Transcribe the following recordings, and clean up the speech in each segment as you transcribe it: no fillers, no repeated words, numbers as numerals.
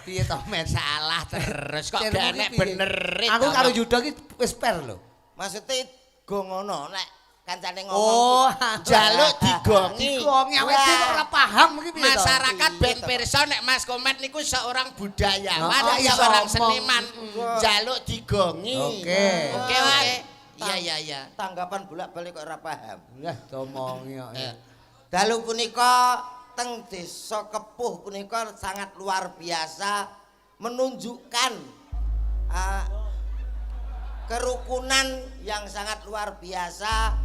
Piye to men salah terus kok gak enek piye? bener. Aku karo Yuda ki wis per lho. Maksudnya go ngono nek kancane ngomong. Oh, jaluk digongi. Digongi awake dhewe ora paham iki piye to? Masyarakat ben pirsa nek Mas Komet niku seorang budayawan, Oh, iya, seorang ngomong. seniman. Jaluk digongi. Oke. Oke, oke. Iya. Tanggapan bolak-balik kok ora paham. Lah omongi kok. Dalu punika teng desa Kepuh punika sangat luar biasa menunjukkan kerukunan yang sangat luar biasa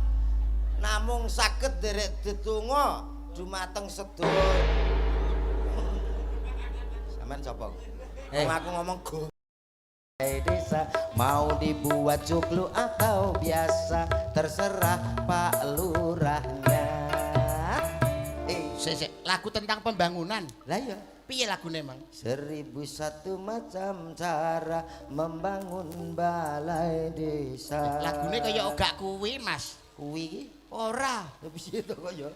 namung saged derek dedonga dumateng sedaya. Sampeyan sapa? Aku ngomong go. Desa mau dibuat cuklu atau biasa terserah Pak Lurahnya. Sik, lagu tentang pembangunan. Lah ya, Piye lagune, Mang? 1001 macam cara membangun balai desa. Lagune kaya ogak kuwi, Mas. Kuwi iki Ora. lha piye to kaya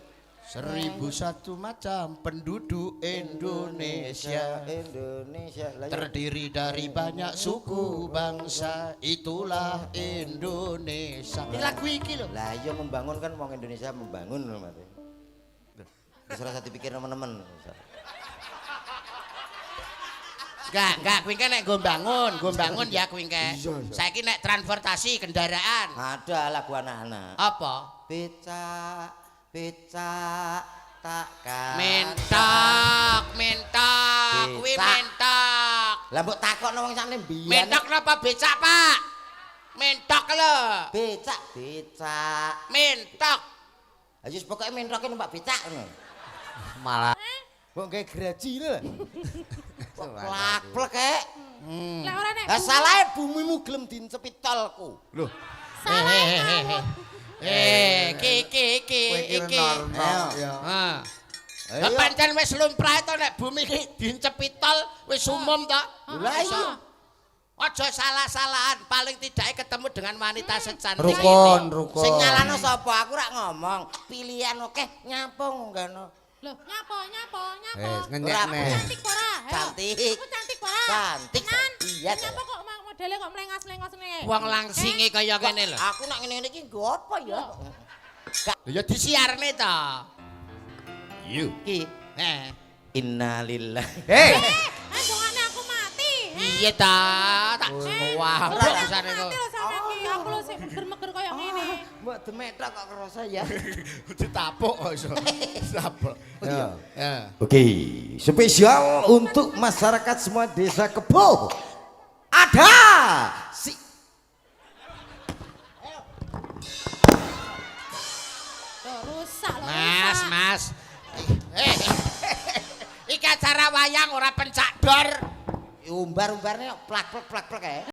1001 macam penduduk Indonesia. Indonesia lah ya. Terdiri dari banyak suku bangsa, itulah Indonesia. Ini lagu iki lho. Lah iya membangun kan wong Indonesia membangun lho Mas. Wis ora usah dipikir teman-teman. Enggak, kuwi nek nggo bangun ya kuwi engke. Saiki nek transportasi kendaraan. Ada lagu anak-anak. Apa? Becak takkan. Mentok, kuwi Becak. mentok. Lah mbok takokno wong sakne mbiyen. Mentok napa becak, Pak? Mentok lho. Becak. Mentok. Ayo pokoke mentroke numpak becak ngono. Malah Kok gawe graji lho. Plak-plek kek. Lah ora nek Lah salahe bumimu gelem dincepi tolku. lho. Iki. normal ya. Lah pancen wis lumrah to nek bumi iki dincepi tol wis umum to. Lah iya. Aja salah-salahan, paling tidak ketemu dengan wanita secantik Rukun. Sing nyalano sapa? Aku rak ngomong. Pilihan oke nyapung ngono. Lho, nyapo. ngenyek Aku nih. cantik ora? Ayo. Cantik. Aku cantik ora? Cantik. Tenan? Iya. Nyapo kok modele kok mlengas-lengos ngene? Wong langsinge kaya kene lho. Aku nak ngene iki nggo apa ya? Ya disiarne to. Iki innalillahi. Andongane aku mati. Iya ta, tak wah rasane kok. Aku lho sik meger-meger kaya ngene. Mbok demetok kok kerasa ya. Ditapuk kok iso. Ditapuk. Ya. Oke, spesial untuk masyarakat semua desa Kepuh. Ada si Loh, rusak lho. Mas. Iki acara wayang ora pencak dor. umbar-umbarnya plak-plak ya.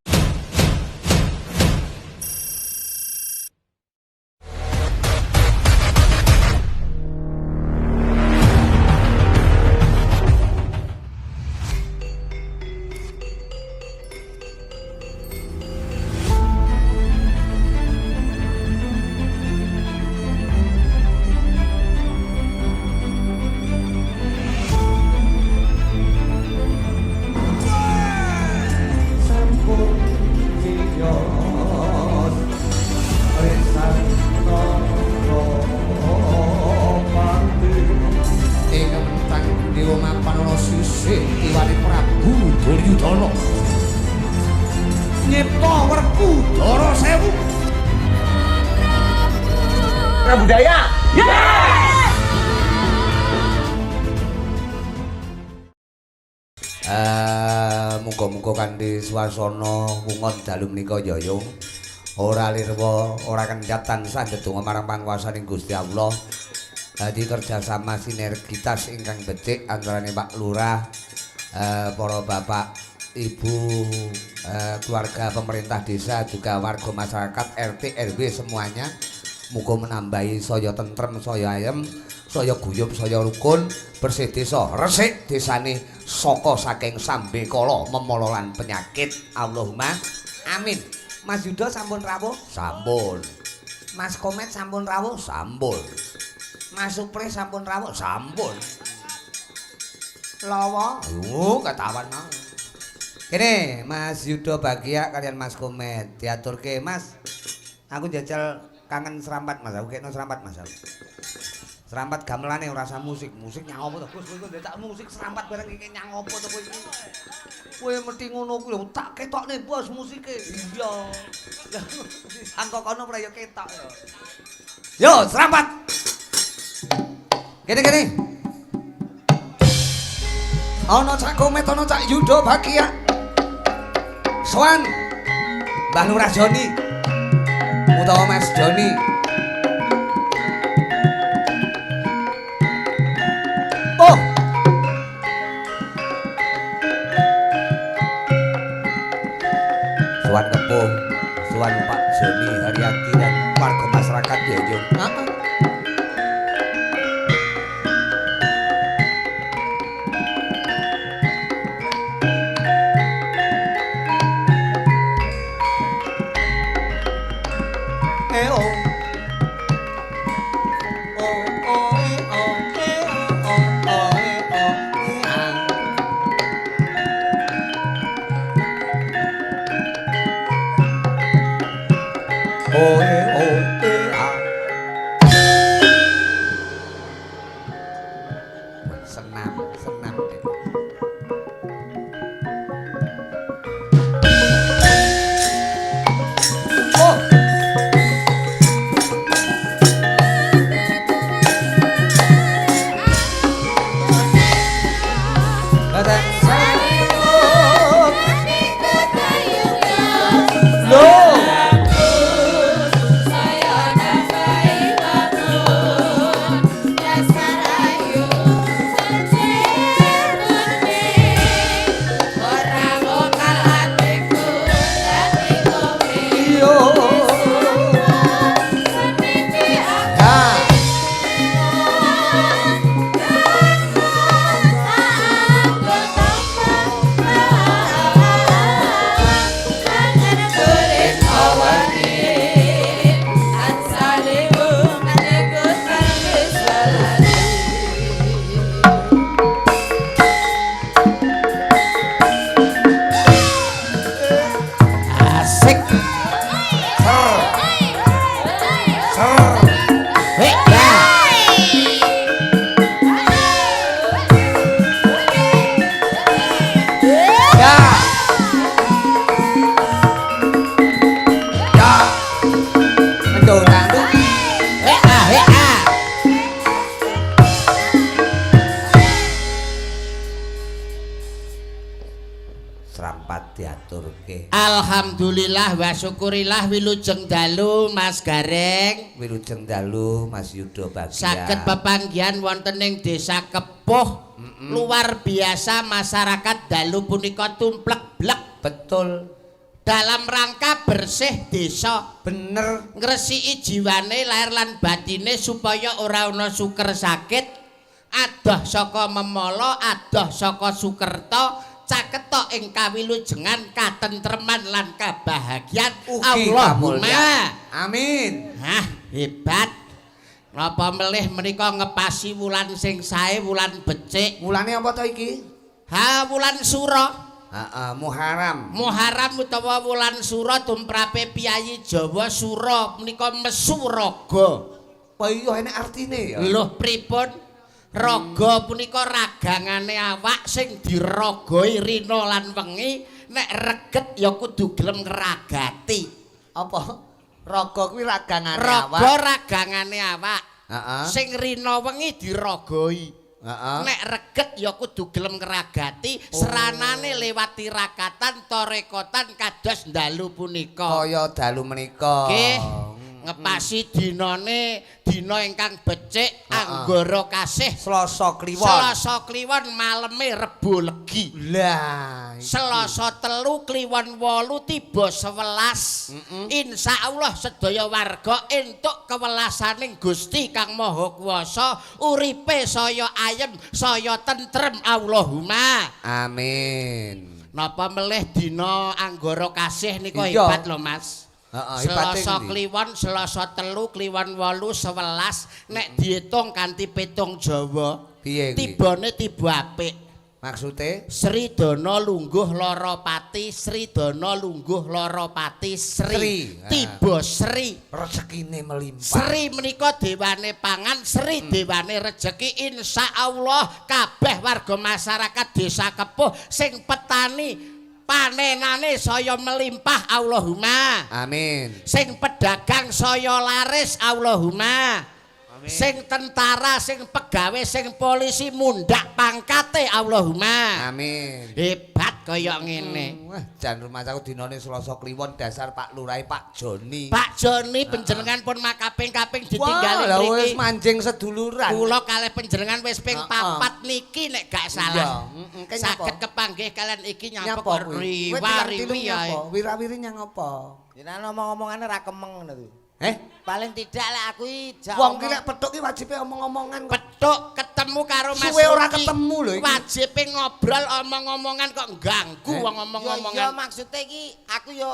Budaya. Muga-muga kanthi swasana wungon dalu menika yayung ora lirwa ora kencat tansah ndedonga marang panguwasaning Gusti Allah. Dadi kerjasama sinergitas ingkang becik antaraning Pak Lurah, para bapak, ibu, keluarga pemerintah desa juga warga masyarakat RT RW semuanya. Muga menambahi saya tentrem, saya ayem, saya guyub, saya rukun, bersih desa, resik desane saka saking sambe kala memololan penyakit. Allahumma amin. Mas Yuda sampun rawuh? Sampun. Mas Komet sampun rawuh? Sampun. Mas Supri sampun rawuh? Sampun. Lawa? Ketahuan mau. Kene Mas Yudo Bagia kalian Mas Komet diaturke Mas. Aku jajal kangen serampat Mas. Aku kekno serampat Mas. Serampat gamelane ora usah musik. Musik nyang opo to Gus? Kowe ndetak musik serampat bareng iki nyang opo to kowe iki? Kowe mesti ngono kuwi lho tak ketokne bos musike. Iya. Sangko kono ora ya ketok ya. Yo serampat. Kene. Ana Cak Komet, ana Cak Yudo Bagia. Soan Mbah Lurah Joni utawa Mas Joni. Oh. Soan Kepuh, Soan Pak Joni Haryati dan warga masyarakat ya, Jung. Senam deh. Oh. Batang sayur. Loh. Serampat diaturke. Alhamdulillah wa syukurillah wilujeng dalu Mas Gareng. Wilujeng dalu Mas Yudo Bagia. Saged pepanggihan wonten ing Desa Kepuh. Luar biasa masyarakat dalu punika tumplek-blek. Betul. Dalam rangka bersih desa. Bener. Ngresiki jiwane lahir lan batine supaya ora ana suker sakit. Adoh saka memala, adoh saka sukerta. Caketok ing kawilujengan katentreman lan kabahagiaan Allahumma amin. Hah, hebat. Napa melih menika ngepasi wulan sing sae, wulan becik. Wulane apa to iki? Ha, wulan Sura. Heeh, Muharram. Muharram utawa wulan Sura tumrape piyayi Jawa Sura menika mesuraga. Apa iya enek artine ya? Lho pripun? Raga punika ragangane awak sing diragoi rina lan wengi, nek reget ya kudu gelem ngragati. Apa? Raga kuwi ragangane awak. Raga ragangane awak. Heeh. Sing rina wengi diragoi. Heeh. Nek reget ya kudu gelem ngragati, seranane lewat tirakatan torekotan kados dalu punika. Kaya dalu menika. Nggih. Ngepasi dinane dina ingkang becik anggara kasih Selasa Kliwon. Selasa Kliwon maleme Rebo Legi. Lah, Selasa telu Kliwon 8 tiba 11. Insyaallah sedaya warga entuk kewelasaning Gusti Kang Maha Kuwasa, uripe saya ayem, saya tentrem Allahumma. amin. Napa melih dina anggara kasih nika hebat lho Mas. Selasa Kliwon, Selasa telu, Kliwon 8, 11 nek diitung kanthi petung Jawa. Piye kuwi? Tibane tiba apik. Maksude Sridana lungguh lara pati, Sridana lungguh lara pati, Sri. Tiba Sri. rezekine melimpah. Sri menika dewane pangan, Sri dewane rejeki. Insyaallah kabeh warga masyarakat Desa Kepuh sing petani panenane saya melimpah Allahumma. Amin. Sing pedagang saya laris Allahumma. Sing tentara, sing pegawe, sing polisi mundak pangkate Allahumma. Amin. Hebat kaya ngene. Wah, jan rumah aku dinane Selasa Kliwon dasar Pak Lurah Pak Joni. Pak Joni panjenengan pun makaping-kaping ditinggali Wah, wis mriki. manjing seduluran. Kula kalih panjenengan wis ping 4 niki nek gak salah. Iya, Saged kepanggih kalian iki nyapa Nyapa kok kuwi? riwari ae. Wirawiri nyang apa? Jenengan ngomong-ngomongane ra kemeng ngono kuwi. Paling tidak lek aku jak Wong ki nek petuk ki wajibe omong-omongan kok. petuk ketemu karo Mas Suwe ora Ruki. ketemu lho iki. Wajibe ngobrol omong-omongan kok ganggu wong Ya omong-omongan. maksudnya iki aku yo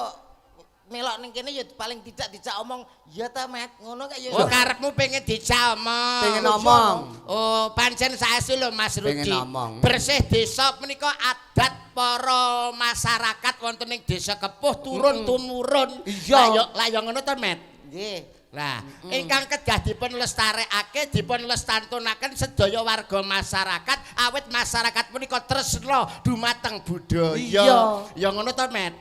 melok ning kene yo paling tidak dijak omong ya ta Met ngono kok yo. Oh karepmu pengen dijak omong. Pengen omong. Oh pancen saestu lho Mas Rudi. Pengen omong. Bersih desa menika adat para masyarakat wonten ing Desa Kepuh turun tumurun. Iya. Lah yo ngono to Met. Nggih. Nah, ingkang kedah dipun lestarekake, dipun lestantunaken sedaya warga masyarakat, awit masyarakat punika tresna dumateng budaya. Iya. Ya ngono to, Met?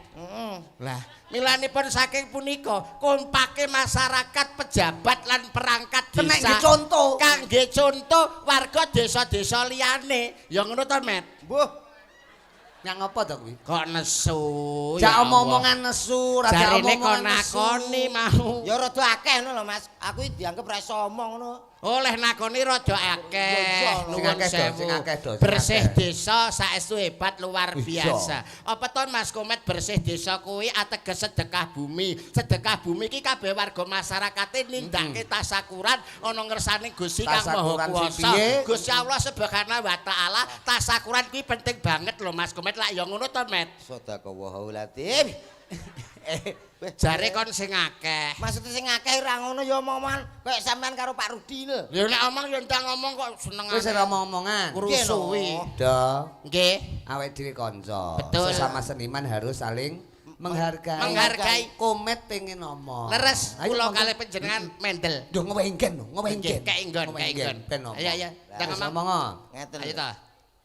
Lah, milanipun saking punika kompake masyarakat, pejabat lan perangkat desa. Kangge contoh. Kangge contoh warga desa-desa liyane. Ya ngono to, Met? Mbuh. Nyang apa to kuwi? Kok nesu? Jak omong-omongan nesu, ra jak Jarine kok omongan nesu. nakoni mau. Ya rada akeh ngono lho Mas. Aku dianggap ra iso omong ngono. Oleh nakoni rada akeh. Iya, sing Nuwun akeh do, sewu. sing akeh do, sing Bersih akeh. desa saestu hebat luar Iya. biasa. Apa to Mas Komet bersih desa kuwi ateges sedekah bumi. Sedekah bumi iki kabeh warga masyarakate nindakake tasakuran ana ngersane Gusti Kang Maha Tasakuran Kuwasa. piye? Gusti Allah Subhanahu wa taala tasakuran kuwi penting banget lho Mas Komet. Lak ya ngono to Met. Sadaqallahul Adzim. Jare kon sing akeh. Maksudnya sing akeh ora ngono ya omongan kayak sampean karo Pak Rudi lho. Ya nek omong ya entang ngomong kok seneng Wis ora omong-omongan. Rusuhi. Do, Nggih. awake dhewe kanca. Betul. Sesama seniman harus saling menghargai. Menghargai. Komet pengen ngomong. Leres Ayo, kula ngomong. kalih panjenengan mendel. Duh ngewenggen lho, ngewenggen. Kayak inggon, kayak inggon. Ben ngomong. Ayo, ayo. Wis Ngomong. ngomong. Ngeten. Ayo ta.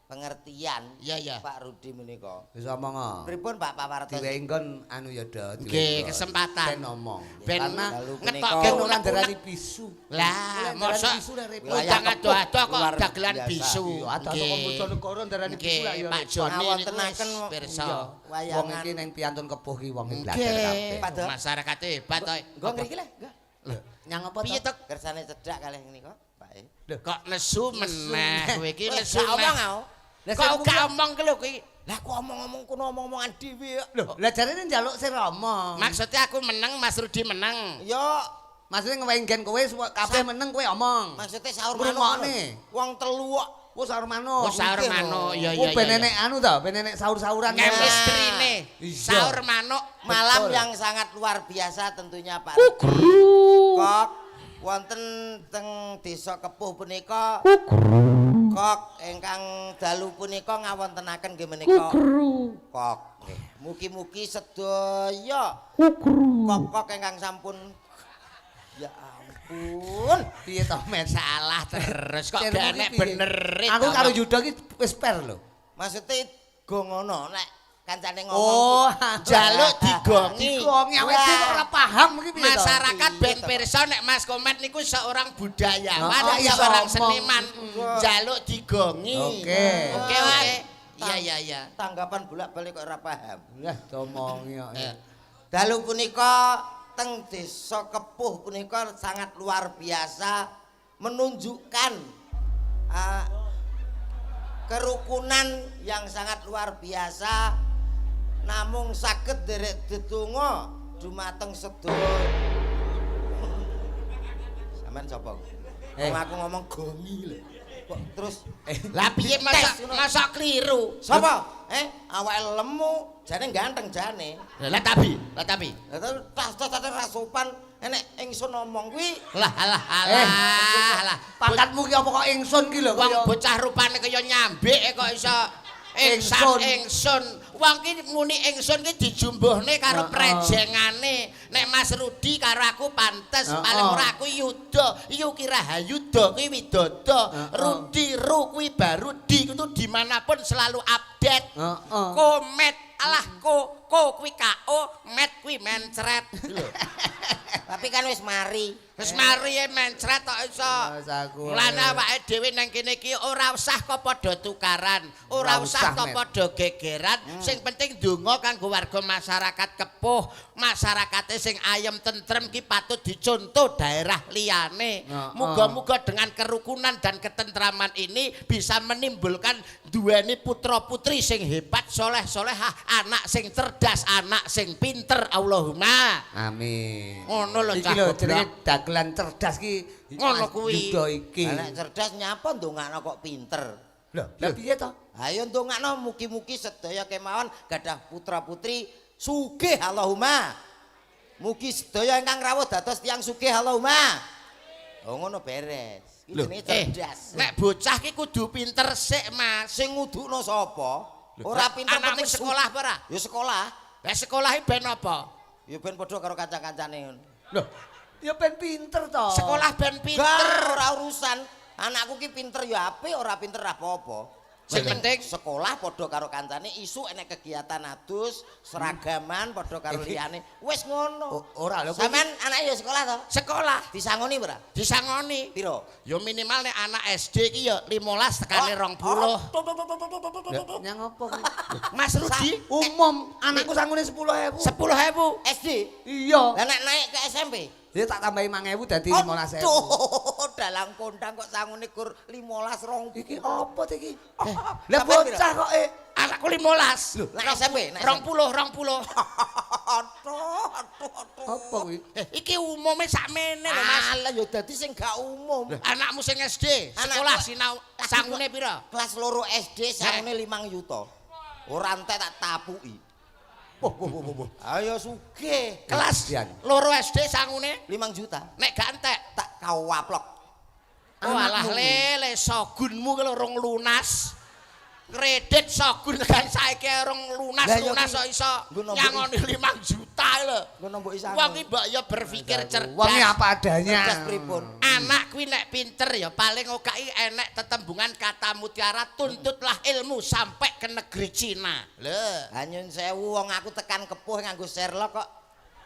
Pengertian Iya, iya. Pak Rudi menika. Wis ngomong. Pripun Pak Pawarto? Diwenggon anu ya do. Nggih, kesempatan. Ben ngomong. Ben Karena dalu ngetokke kan ora unek-unek. ndarani bisu. Lah, Ora mosok ndarani bisu lah repot. udang ado-ado kok luar dagelan biasa. bisu. Iya, ada komputer negara ndarani bisu lah ya. Pak repot. Joni niku Ngawontenaken wis pirsa. Iya. wayangan. Wong iki ning piantun kepuh ki wong belajar Nggih. kabeh. Pak, Dok. Masyarakat hebat to. Nggo ngriki lah, nggo. Nyang apa Piye to? to? Kersane cedhak kalih menika, Pak. Kok nesu meneh kowe iki nesu. Gak omong meneh. aku. Kok gak omong ki lho kuwi. Lah aku omong-omong kuno omong-omongan dhewe. Lho, lah jarene njaluk sing ngomong. Maksudnya aku menang, Mas Rudi menang. Yo, Maksudnya ngewenggen kowe kabeh meneng kowe omong. maksudnya sahur Ngrungokne. manuk. Wong telu kok. Wis sahur manuk. Oh, sahur mungkin, manuk. Iya, Oh, iya, ben iya. enek anu to, ben enek sahur-sahuran. Chemistry-ne. Iya. Sahur manuk. Malam Betul. yang sangat luar biasa tentunya Pak Rudi. Kok wonten teng Desa Kepuh punika kok ingkang dalu punika ngawontenaken nggih menika kok nggih. Mugi-mugi sedaya kok ingkang sampun ya ampun. Piye to, Men? Salah terus kok Cermu gak ki enek piye? benerin. Aku karo Yuda ki wis per lho. Maksudnya go ngono nek kancane Oh, ngomong. jaluk digongi. Digongi awake dhewe kok ora paham iki piye to? Masyarakat ben pirsa nek Mas Komet niku seorang budayawan, Oh, iya, seorang ngomong. seniman. Jaluk digongi. Oke. Oke, oke. Iya, iya, iya. Tanggapan bolak-balik kok ora paham. Lah domongi kok. Iya. Dalu punika teng Desa Kepuh punika sangat luar biasa menunjukkan kerukunan yang sangat luar biasa namung saged derek dedonga dumateng sedaya. Sampeyan sapa? Wong aku ngomong gongi lho. Kok terus Lah piye masa keliru? sapa? Awake lemu, jane ganteng jane. Lah tapi. Lah tas ra sopan enek ingsun ngomong kuwi. Lah alah alah. Pangkatmu ki apa kok ingsun ki lho Wong kaya. bocah rupane kaya nyambik kok iso ingsun. Wong ki muni ingsun ki dijumbuhne karo prejengane. Nek Mas Rudi karo aku pantes, paling ora aku Yuda. Yuki Rahayuda kuwi Widodo. Rudi Ru kuwi baru di itu dimanapun selalu update. Komet alah ko kuwi KO, met kuwi mencret. Tapi kan wis mari. Wis mari mencret tok iso. Mulane awake dhewe nang kene iki ora usah kok padha tukaran, ora usah kok padha gegeran. Sing penting donga kanggo warga masyarakat kepuh, masyarakate sing ayem tentrem ki patut dicontoh daerah liyane. Muga-muga dengan kerukunan dan ketentraman ini bisa menimbulkan duweni putra-putri sing hebat, soleh-solehah, anak sing cerdas, anak sing pinter. Allahumma amin. Ngono lho cah. Iki lho jenenge dagelan cerdas ki. Ngono kuwi. Yuda iki. Anak cerdas nyapa ndongakno kok pinter. Lah piye to? Ayo ndongakno mugi-mugi sedaya kemawon gadah putra-putri sugih Allahumma. Mugi sedaya ingkang rawuh dados tiyang sugih Allahumma. Oh ngono beres. Iki jenenge cerdas. Nek bocah ki kudu pinter sik, Mas. Sing ngudukno sapa? Ora pinter anakmu penting sekolah apa ora? Ya sekolah. Lah sekolahe ben apa? Ya ben padha karo kanca-kancane ngono. Lho, ya ben pinter to. Sekolah ben pinter. Ora urusan. Anakku ki pinter ya apik, ora pinter apa-apa. Sing penting sekolah padha karo kancane, isuk enek kegiatan adus, seragaman padha karo liyane. Wis ngono. Ora lho. Sampeyan anake ya sekolah to? sekolah Disangoni ora? disangoni. Piro? Ya minimal nek anak SD ki ya 15 tekane 20. Nyang apa kuwi? Mas Rudi Umum anakku sangune 10.000. 10.000 SD. Iya. Lah nek naik ke SMP? Ya tak tambahi 5.000 dadi 15.000. Aduh, dalang kondang kok sangune kur 15 Iki apa to iki? Lah bocah kok anakku 15. Lho, nek SMP, nek 20. Aduh. apa kuwi? Iki umume sakmene lho Mas. Alah ya dadi sing gak umum. Anakmu sing SD sekolah sinau sangune pira? Kelas loro SD sangune 5 juta. Ora entek tak tapuki. Ayo sugih. Kelas loro SD sangune 5 juta. nek gak entek Tak kawaplok. oh alah lele sogunmu ki lho rong lunas. Kredit sogun kan saiki rong lunas kok iso nyangoni 5 juta lho. Ngono mbok isa. Wong ki mbok ya berpikir cerdas. Wong apa adanya. Cerdas pripun? Anak kuwi nek pinter ya paling okai enek tetembungan kata mutiara tuntutlah ilmu sampai ke negeri Cina. Lho. Hanyun sewu wong aku tekan kepuh nganggo Sherlock kok.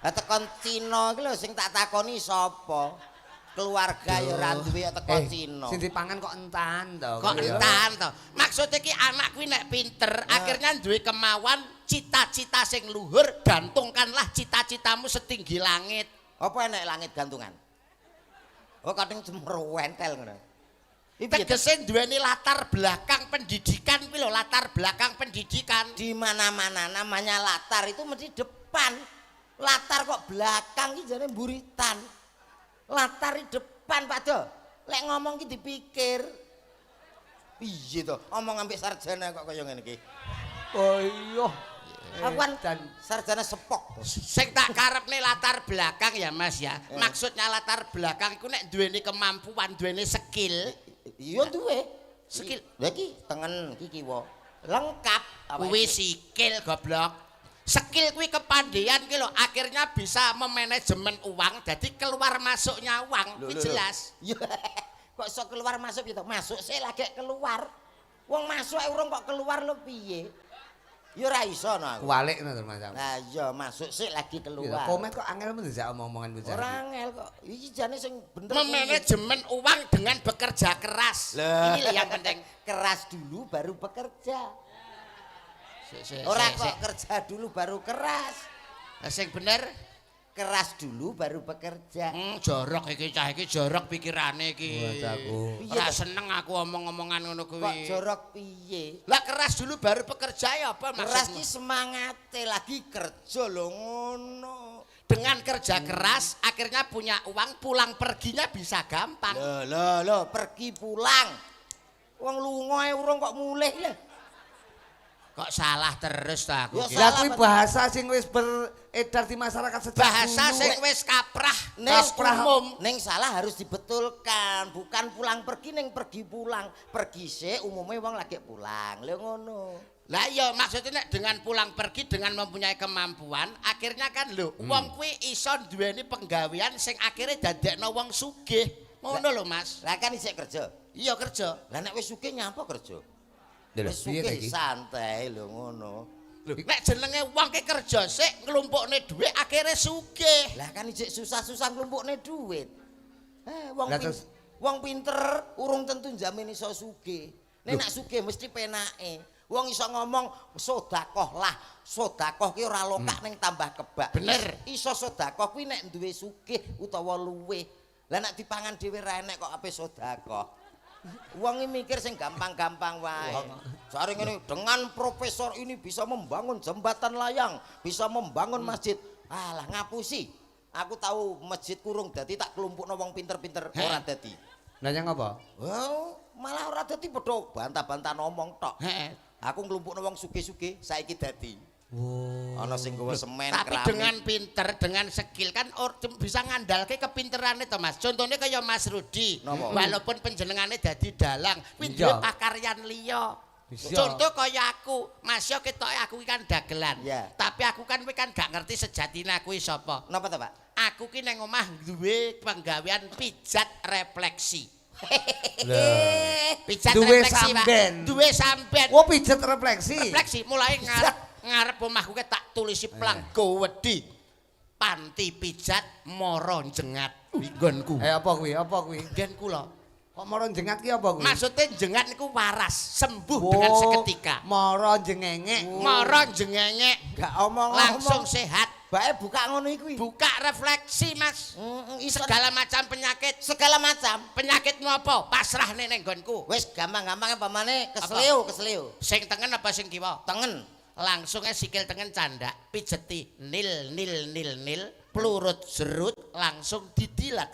Lah tekan Cina iki lho sing tak takoni sapa? Keluarga ya ora duwe teko Cina. Sing dipangan kok entan to. Kok entan to. Maksud iki anak kuwi nek pinter akhirnya duwe kemauan cita-cita sing luhur gantungkanlah cita-citamu setinggi langit. Apa enek langit gantungan? Oh kating cemruwentel ngono. Tegese duweni latar belakang pendidikan kuwi lho, latar belakang pendidikan. Di mana-mana namanya latar itu mesti depan. Latar kok belakang iki jane mburitan. Latar di depan Pak Do. Lek ngomong ki dipikir. Piye to? Omong ambek sarjana kok kaya ngene iki. Oh iya. Aku kan sarjana sepok. Sing tak karepne latar belakang ya Mas ya. Maksudnya latar belakang iku nek duweni kemampuan, duweni skill. Iya duwe. Skill. Lah iki tengen iki kiwa. Lengkap Kuwi skill goblok. Skill kuwi kepandaian ki lho akhirnya bisa memanajemen uang jadi keluar masuknya uang. Kuwi jelas. Ya kok iso keluar masuk gitu. Masuk sih lagi keluar. Wong masuk urung kok keluar lho piye? Ya ora iso no aku. Kualik ngono to Mas. Lah iya masuk sih lagi keluar. Komen kok angel menjak omong-omongan bocah. Ora angel kok. Iki jane sing bener. Memanajemen uang dengan bekerja keras. Ini yang penting. Keras dulu baru bekerja. Sik. Ora kok kerja dulu baru keras. Sing bener Keras dulu baru bekerja. Jorok iki cah iki jorok pikirane iki. Ora seneng aku omong-omongan ngono kuwi. Kok jorok piye? Lah keras dulu baru bekerja ya apa maksudnya? Keras ki semangate lagi kerja lho ngono. Dengan kerja keras akhirnya punya uang, pulang perginya bisa gampang. Loh, pergi pulang. Wong lunga urung kok mulih lho. Kok salah terus to aku. Ya, Ki. Lah salah, kuwi Pak. bahasa sing wis beredar di masyarakat sejak Bahasa dulu. sing wis kaprah Ning umum. Ning salah harus dibetulkan, bukan pulang pergi ning pergi pulang. Pergi sik umumnya wong lagi pulang. Lha ngono. Lah iya maksudnya nek dengan pulang pergi dengan mempunyai kemampuan akhirnya kan lho wong kuwi iso duweni penggawean sing akhirnya dadekno wong sugih. Ngono lho Mas. Lah kan isih kerja. Iya kerja. Lah nek wis sugih nyapa kerja? Lho, Wis piye ta sugih iki? santai lho ngono. Nek jenenge wong ki kerja sik nglumpukne dhuwit akhirnya sugih. Lah kan isih susah-susah nglumpukne duit. Wong Lah terus- wong pinter urung tentu njamin iso sugih. Nek nak sugih mesti penake. Wong iso ngomong sedekah lah. Sedekah ki ora lokak ning tambah kebak. Bener. Iso sedekah kuwi nek duwe sugih utawa luwih. Lah nek dipangan dhewe ra enek kok ape sedekah. Wong mikir sing gampang-gampang wae. Sare ngene dengan profesor ini bisa membangun jembatan layang, bisa membangun masjid. Alah ngapusi. Aku tahu masjid kurung dadi tak kelompokno wong pinter-pinter ora dadi. Lah nyang apa? Wow, malah ora dadi padha bantah-bantah ngomong tok. Heeh. Aku nglumpukno wong sugih-sugih saiki dadi. Wow. Ana sing nggawa semen, Tapi keramik. dengan pinter, dengan skill kan bisa ngandalke kepinterane to Mas. Contohnya kaya Mas Rudi. Napa? Walaupun penjenengane dadi dalang, kuwi Iya. duwe pakaryan liya. Bisa. Contoh kaya aku, Mas yo ketoke aku ki kan dagelan. Iya. Tapi aku kan kuwi kan gak ngerti sejatine aku ki sapa. Napa to, Pak? Aku ki nang omah duwe penggawean pijat refleksi. Pijat Duwe refleksi, Pak. sampean. Duwe sampean. Oh pijet refleksi. Refleksi mulai ngarep omahku ke tak tulisi planggo wedi. Panti pijat mara jengat nggonku. Apa kuwi? Apa kuwi? Nggen kula. Kok mara jengat ki apa kuwi? Maksudnya jengat niku waras, sembuh dengan seketika. Mara jengengek. Mara jengengek Gak omong-omong. langsung sehat. Bae buka ngono iku. Buka refleksi, Mas. Iso Segala macam penyakit. segala macam. Penyakitmu apa? Pasrah ning nggonku. Wis gampang-gampang pamane kesleo. Sing tengen apa sing kiwa? Tengen. Langsung sikil tengen candak pijeti nil pelurut serut langsung didilat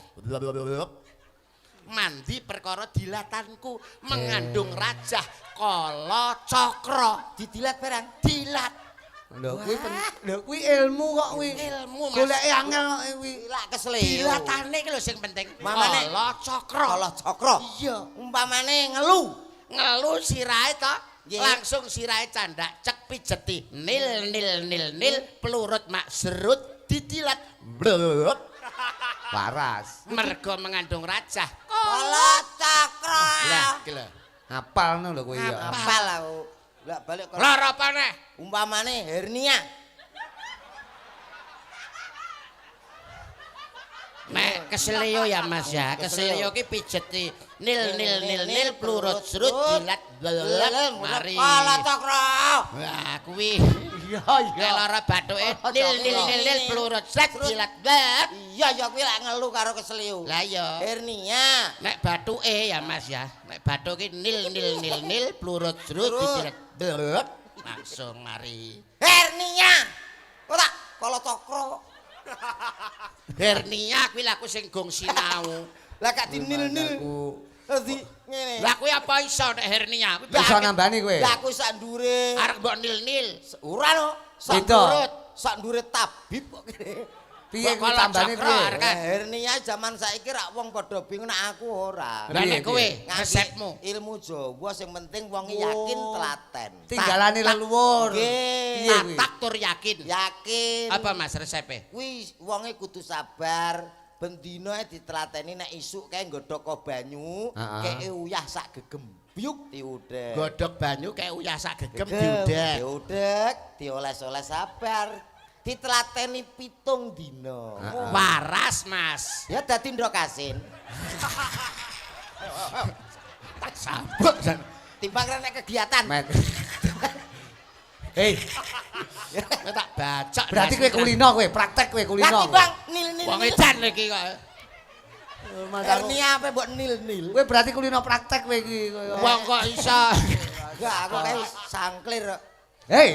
mandi perkara dilatanku mengandung rajah kala cakra Didilat barang. dilat Lho kuwi ilmu kok kuwi. ilmu Mas Goleki angel kok kuwi. Lak kesleo. dilatane iki lho sing penting Mamane- kala cakra Kala cakra. iya Umpamane ngelu. ngelu sirahe to Nggih. langsung sirahe candak cek pijeti nil pelurut mak serut didilat blok Waras. mergo mengandung rajah Kala cakra. lah iki lho Hafalno lho kuwi ya. Apal aku. Lah balik kala. lara apa neh Umpamane hernia. nek keselio ya Mas ya keselio ki pijeti nil pelurut serut dilat blok mari Kala cakra. wah kuwi Iya nek lara bathuke nil pelurut serut dilat blok Iya ya kuwi lak ngelu karo kesleo. lah iya Hernia. nek bathuke ya Mas ya nek bathuke nil pelurut serut didilat blok langsung mari Hernia. Ora kala cakra. hernia kuwi laku sing gong sinau Lah gak dinil-nil. Dadi ngene. lah kuwi apa iso nek hernia kuwi Iso nambani kowe. Lah aku sak ndure. arep mbok nil Ora no. Sak Beda. ndurut. Sak ndure tabib kok kene. Piye kuwi Kok tambane cakra, piye? Arek? Kan. Hernia zaman saiki rak wong padha bingung nek aku ora. lah nek Piye, kowe Ngaji resepmu ilmu Jawa sing penting wong yakin Oh. telaten. Tinggalane leluhur. Nggih. Piye kuwi? tatak tur yakin Yakin. apa Mas resepe Kuwi wonge kudu sabar. Bendina ditelateni nek isuk kae nggodhok banyu, Heeh. keke uyah sak gegembyuk diudek. godhog banyu kayak uyah sak gegem Gegem, diudek diudek, dioles-oles sabar. Ditelateni 7 dina. waras Mas Ya dadi ndok asin. tak sabuk jan Timbang nek kegiatan. Met. Hei, tak baca berarti kowe kulino kowe, praktek kowe Lah kulino. timbang nil-nil. wong edan iki kok Hernia apa mbok nil-nil. Kowe berarti kulino praktek kowe iki. wong kok iso Enggak, aku kae sangklir kok. Hei.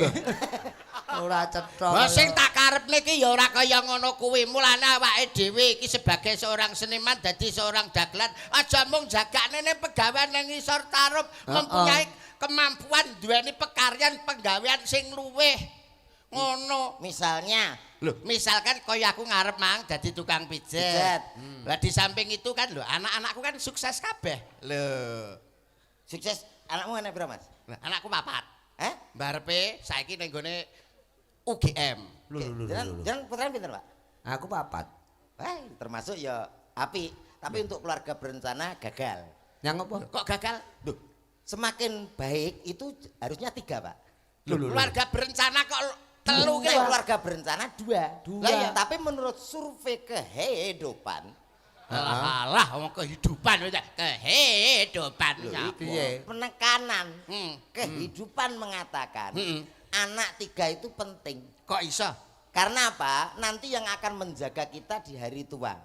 Ora cetha. Lah sing tak karepne iki ya ora kaya ngono kuwi. Mulane awake dhewe iki sebagai seorang seniman dadi seorang dagelan aja mung jagane ning pegawean ning ngisor tarup mempunyai kemampuan duweni pekaryan penggawean sing luwih. Ngono. Misalnya, Loh, misalkan kaya aku ngarep mang dadi tukang pijet. Lah di samping itu kan lho, anak-anakku kan sukses kabeh. Lho. sukses anakmu anak berapa, Mas? Lah, anakku papat. Hah? Barepe saiki ning gone UGM. Jangan putranya pinter, Pak. Aku papat. Termasuk ya api, tapi untuk keluarga berencana gagal. Yang apa? Kok gagal? Duh, semakin baik itu harusnya 3, Pak. Keluarga berencana kok telu ki Nek lho. keluarga berencana 2. Dua. Lah ya, tapi menurut survei kehidupan, Alah, wong kehidupan kehidupan. Piye? penekanan Hmm. kehidupan mengatakan Hmm. anak 3 itu penting. Kok iso? Karena apa? Nanti yang akan menjaga kita di hari tua.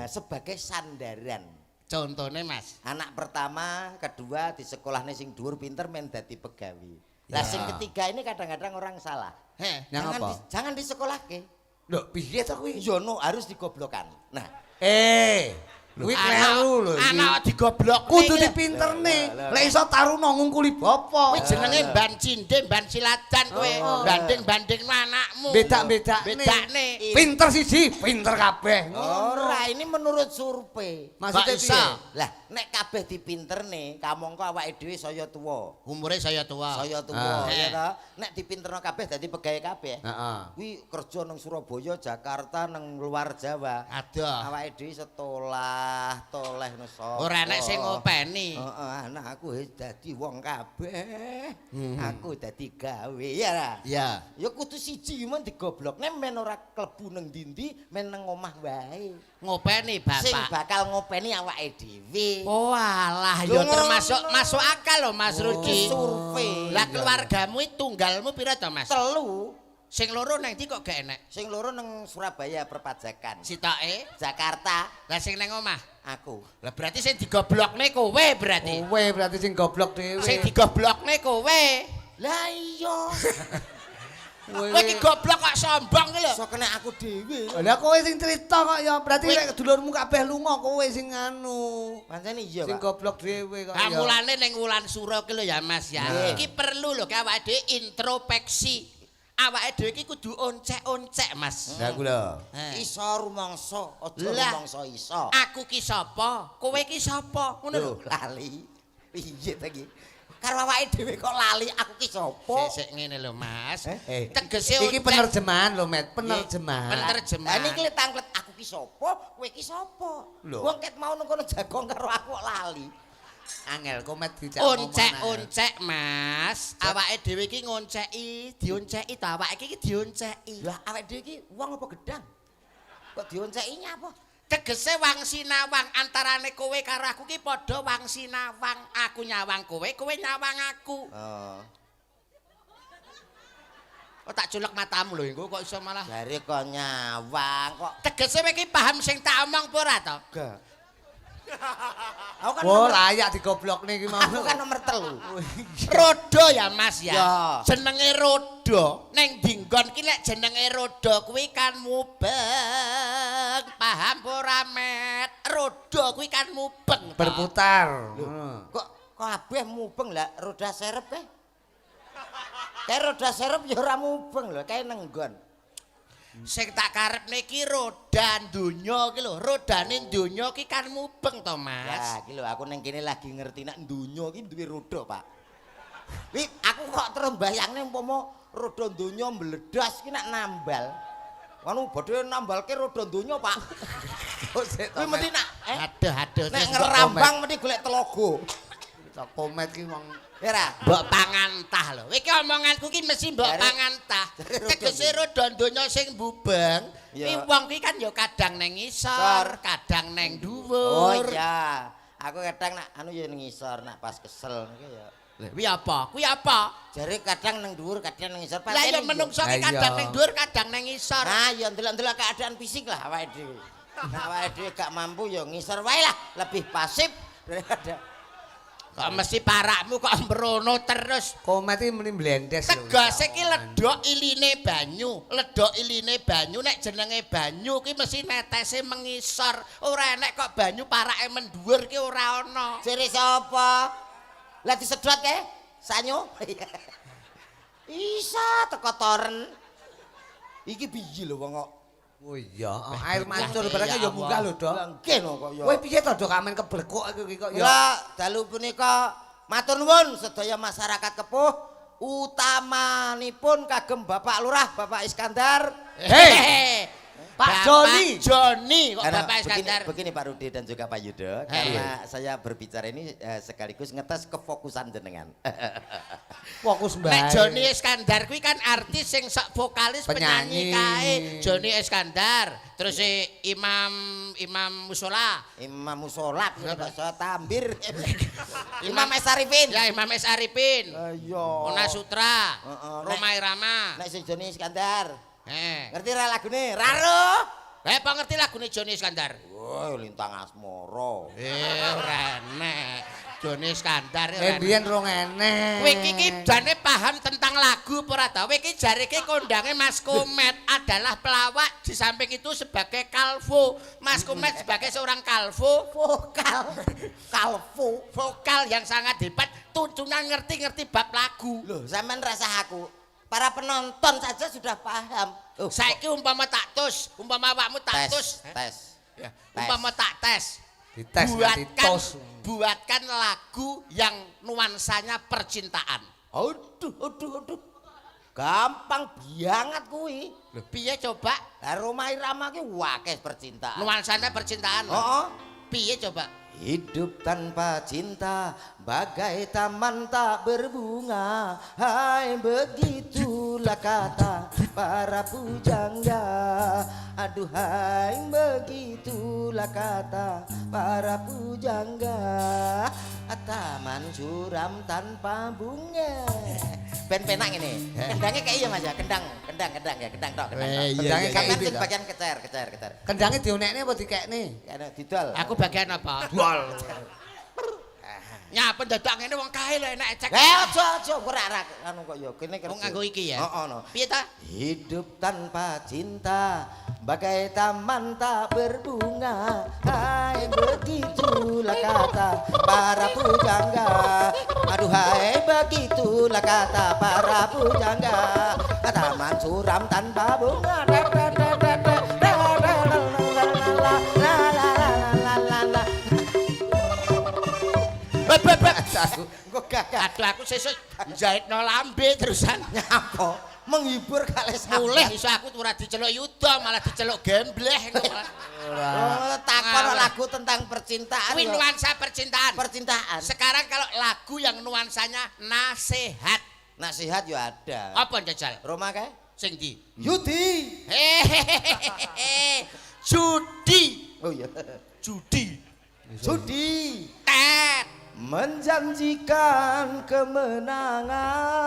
Sebagai sandaran. Contone, Mas. Anak pertama, kedua di sekolahnya sing dhuwur pinter men dadi pegawi. Lah sing ketiga ini kadang-kadang orang salah. Heh. Yang apa? Jangan di sekolah ke. Lho, piye to kuwi? Yono harus digoblokan. Nah, Kuwi kleru lho iki. Anak digoblok. Kudu dipinterne. Lek iso taruna ngungkuli bapa. Kuwi jenenge ban cinde, ban siladan kowe. Banding-bandingno anakmu. Bedakne. Pinter siji, pinter kabeh. ora ini menurut survei. Maksudnya Kok iso? piye? Lah, nek kabeh dipinterne, kamangka awake dhewe saya tuwa. Umure saya tua. Saya tuwa Ah. ya ta. Nek dipinterno kabeh dadi pegawai kabeh. Heeh. Kuwi kerja nang Surabaya, Jakarta, nang luar Jawa. Aduh. Awake dhewe setolah, toleh no sapa. Ora enek sing ngopeni. Heeh, anak aku wis dadi wong kabeh. Aku dadi gawe ya ra. Ya. Ya kudu siji men digoblok. Nek men ora klebu nang ndi-ndi, men nang omah wae. Ngopeni Sing bapak. bakal ngopeni awake dhewe. Oh alah, Lho, ya termasuk ngono. masuk akal loh Mas Iki Rudi. survei. Lah keluargamu itu tunggalmu pira to Mas? 3. Sing loro nang ndi kok gak enek? Sing loro nang Surabaya perpajakan. Sitoke, Jakarta lah sing nang omah. aku. Lah berarti sing digoblokne kowe berarti. Kowe berarti sing goblok dhewe. Sing digoblokne kowe. Lah iya. Kowe iki goblok kok sombong ki lho. Iso kena aku dhewe. Lah kowe sing cerita kok ya berarti Kowe- lek dulurmu kabeh lunga kowe sing anu. Pancene iya, Sing Pak. goblok dhewe kok Nah, ya. mulane ning wulan sura ki lho ya Mas ya. Nggih. Iki perlu lho ki awake dhewe introspeksi. Awake dhewe iki kudu oncek-oncek Mas. Lah ku lho. Eh. Iso rumangsa, aja Lah. rumangsa iso. Aku ki sapa? Kowe ki sapa? Ngono lho. Lho, lali. Piye ta iki? Karo awake dhewe kok lali aku ki sapa? Sik ngene lho Mas. Iki Tegese oncek- penerjemahan lho, Met. Penerjemahan. Lah Penerjemahan. niki tanglet aku ki sapa? Kowe ki sapa? Lho. Wong ket mau nang kono jagong karo aku kok lali. Angel komet dicak Oncek-oncek Mas. Awake dhewe iki ngonceki, dionceki ta awake iki dionceki. Lah awake dhewe iki wong apa gedang? Kok dionceki nyapa? Tegese wang sinawang antarane kowe karo aku ki padha wang sinawang. Aku nyawang kowe, kowe nyawang aku. Oh, Kok tak julek matamu lho engko kok iso malah. jare kok nyawang kok Tegese kowe iki paham sing tak omong apa ora to? gak. Aku kan Oh, nomor, layak digoblokne iki mau. aku kan nomor 3. Rodo ya Mas ya. Ya. Jenenge rodo. Neng dinggon ki lek jenenge rodo kuwi kan mubeng. Paham ora Met? Rodo kuwi kan mubeng. toh. Berputar. Kok kabeh mubeng lah roda serep kayak roda serep ya ora mubeng lho, kayak nenggon. Sing tak karepne ki roda donya ki lho. Rodane donya ki kan mubeng to Mas. Ya, iki lho aku ning kene lagi ngerti nek donya ki duwe roda, Pak. Wi, aku kok terus bayangne umpama roda donya mbledas ki nek nambal. Anu badhe nambalke roda donya, Pak. Kuwi mesti nak Aduh nek terus ngerambang mesti golek telogo. Cok komet ki wong Ya ra? mbok pangantah lho. Iki omonganku ki mesti mbok Jare- pangantah. jare rodo Tegese rodo donya sing bubeng, Ya. ki wong ki kan ya kadang neng Sor. ngisor, kadang neng Oh dhuwur. iya. Aku kadang nak anu ya ning ngisor nak pas kesel niku ya. Kuwi apa? Kuwi apa? Jare kadang nang dhuwur, kadang nang ngisor. Lah ya Pancen menungso Lah ki iya. kadang neng dhuwur, kadang neng ngisor. Nah, ya ndelok-ndelok keadaan fisik lah awake dhewe. Nah, awake dhewe gak mampu ya ngisor wae lah, lebih pasif daripada Kok mesti parakmu kok mbrono terus. komet iki muni blendes lho. Tegese ki ledok iline banyu, ledok iline banyu nek jenenge banyu ki mesti netese mengisor. Ora enek kok banyu parake mendhuwur ki ora ana. jere sapa? Lah disedot kae sanyo. Isa teko toren. Iki piye lho wong kok. Oh iya, air mancur barangnya ya munggah lho, Dok. Lah nggih no kok ya. Kowe piye to, Dok, amen keblekuk iki kok ya. Lah dalu punika matur nuwun sedaya masyarakat Kepuh utamanipun kagem Bapak Lurah, Bapak Iskandar. Hei! Pak Joni. Joni kok Karena Bapak Iskandar. Begini Pak Rudi dan juga Pak Yudo, karena saya berbicara ini sekaligus ngetes kefokusan jenengan. Fokus Nek bae. Joni Iskandar kuwi kan artis sing sak vokalis penyanyi Penyanyi. kae. Joni Iskandar, terus Imam Musola. Imam Musola, bahasa Tambir. Imam S. Arifin. Ya Imam S Arifin. Ayo. Ona Sutra. Heeh, Romai Rama. Nek si Joni Iskandar. Ngerti Ngerti ra lagune? Raro. apa ngerti lagune Joni Iskandar? Woi, Lintang Asmara. Ora enek. Joni Iskandar ora enek. Biyen rong enek. Kowe iki jane paham tentang lagu apa ora ta? Kowe iki jareke kondange Mas Komet adalah pelawak, di samping itu sebagai kalvo. Mas Komet sebagai seorang kalvo, Kalvo. vokal yang sangat hebat, tuntunan ngerti-ngerti bab lagu. Loh, sampean rasa aku. Para penonton saja sudah paham. Saiki umpama tak tus, umpama awakmu tak tus, tes. ya, Tes. umpama tak tes. Dites nganti tos. Buatkan lagu yang nuansanya percintaan. Aduh. Gampang banget kuwi. Loh, piye coba? Lah Roma Irama ki wakeh percintaan. Nuansanya percintaan. Heeh. Piye coba? Hidup tanpa cinta bagai taman tak berbunga. Hai begitulah kata para pujangga. Aduhai begitulah kata para pujangga. Taman suram tanpa bunga. Ben penak ini. Kendangnya kayak iya Mas ya, kendang ya, kendang tok. Kendangnya kayak Sampeyan itu, sing Kak. bagian kecer. Kendangnya dionekne apa dikekne? Kene didol. Aku bagian apa? Dol. Ya pendadak ngene wong kae lho enak ecek. Aja ora anu kok ya kene kerja. Wong nganggo iki ya. Heeh no. Piye ta? Hidup tanpa cinta bagai taman tak berbunga. Hai begitulah kata para pujangga. Aduhai begitulah kata para pujangga. Taman suram tanpa bunga. Aku Engko gagah Aduh aku sesuk jahitno lambe terusan. nyapa menghibur kali Mulih sampean. iso aku ora diceluk yuda malah diceluk gembleh. Oh, takon lagu tentang percintaan. Kuwi kok. nuansa percintaan. Percintaan. Sekarang kalau lagu yang nuansanya nasihat. Nasihat yo ada. Apa jajal? Roma kae? Sing ndi? Yudi. Hehehe. Judi. Oh iya. Judi. Judi. Tet. Menjanjikan kemenangan.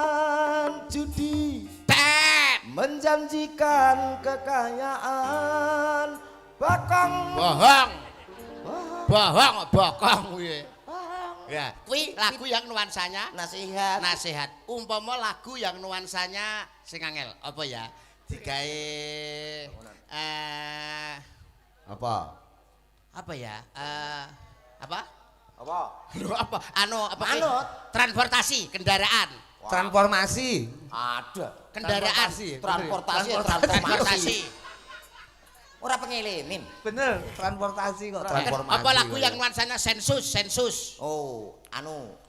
Judi. Tet. Menjanjikan kekayaan. Bakang. Bohong. Wah, Bohong, bokong kuwi. bakang. Ya, kuwi lagu yang nuansanya Nasihat. nasihat. Umpama lagu yang nuansanya sing angel, apa ya? Digawe apa? apa ya? Apa? Apa? Lho, apa? Apa? Anut. Transportasi, kendaraan. Transformasi. Ada. Kendaraan. Transportasi. Ora pengelenin. Bener, transportasi kok. Apa lagu yang nuansanya sensus? Oh,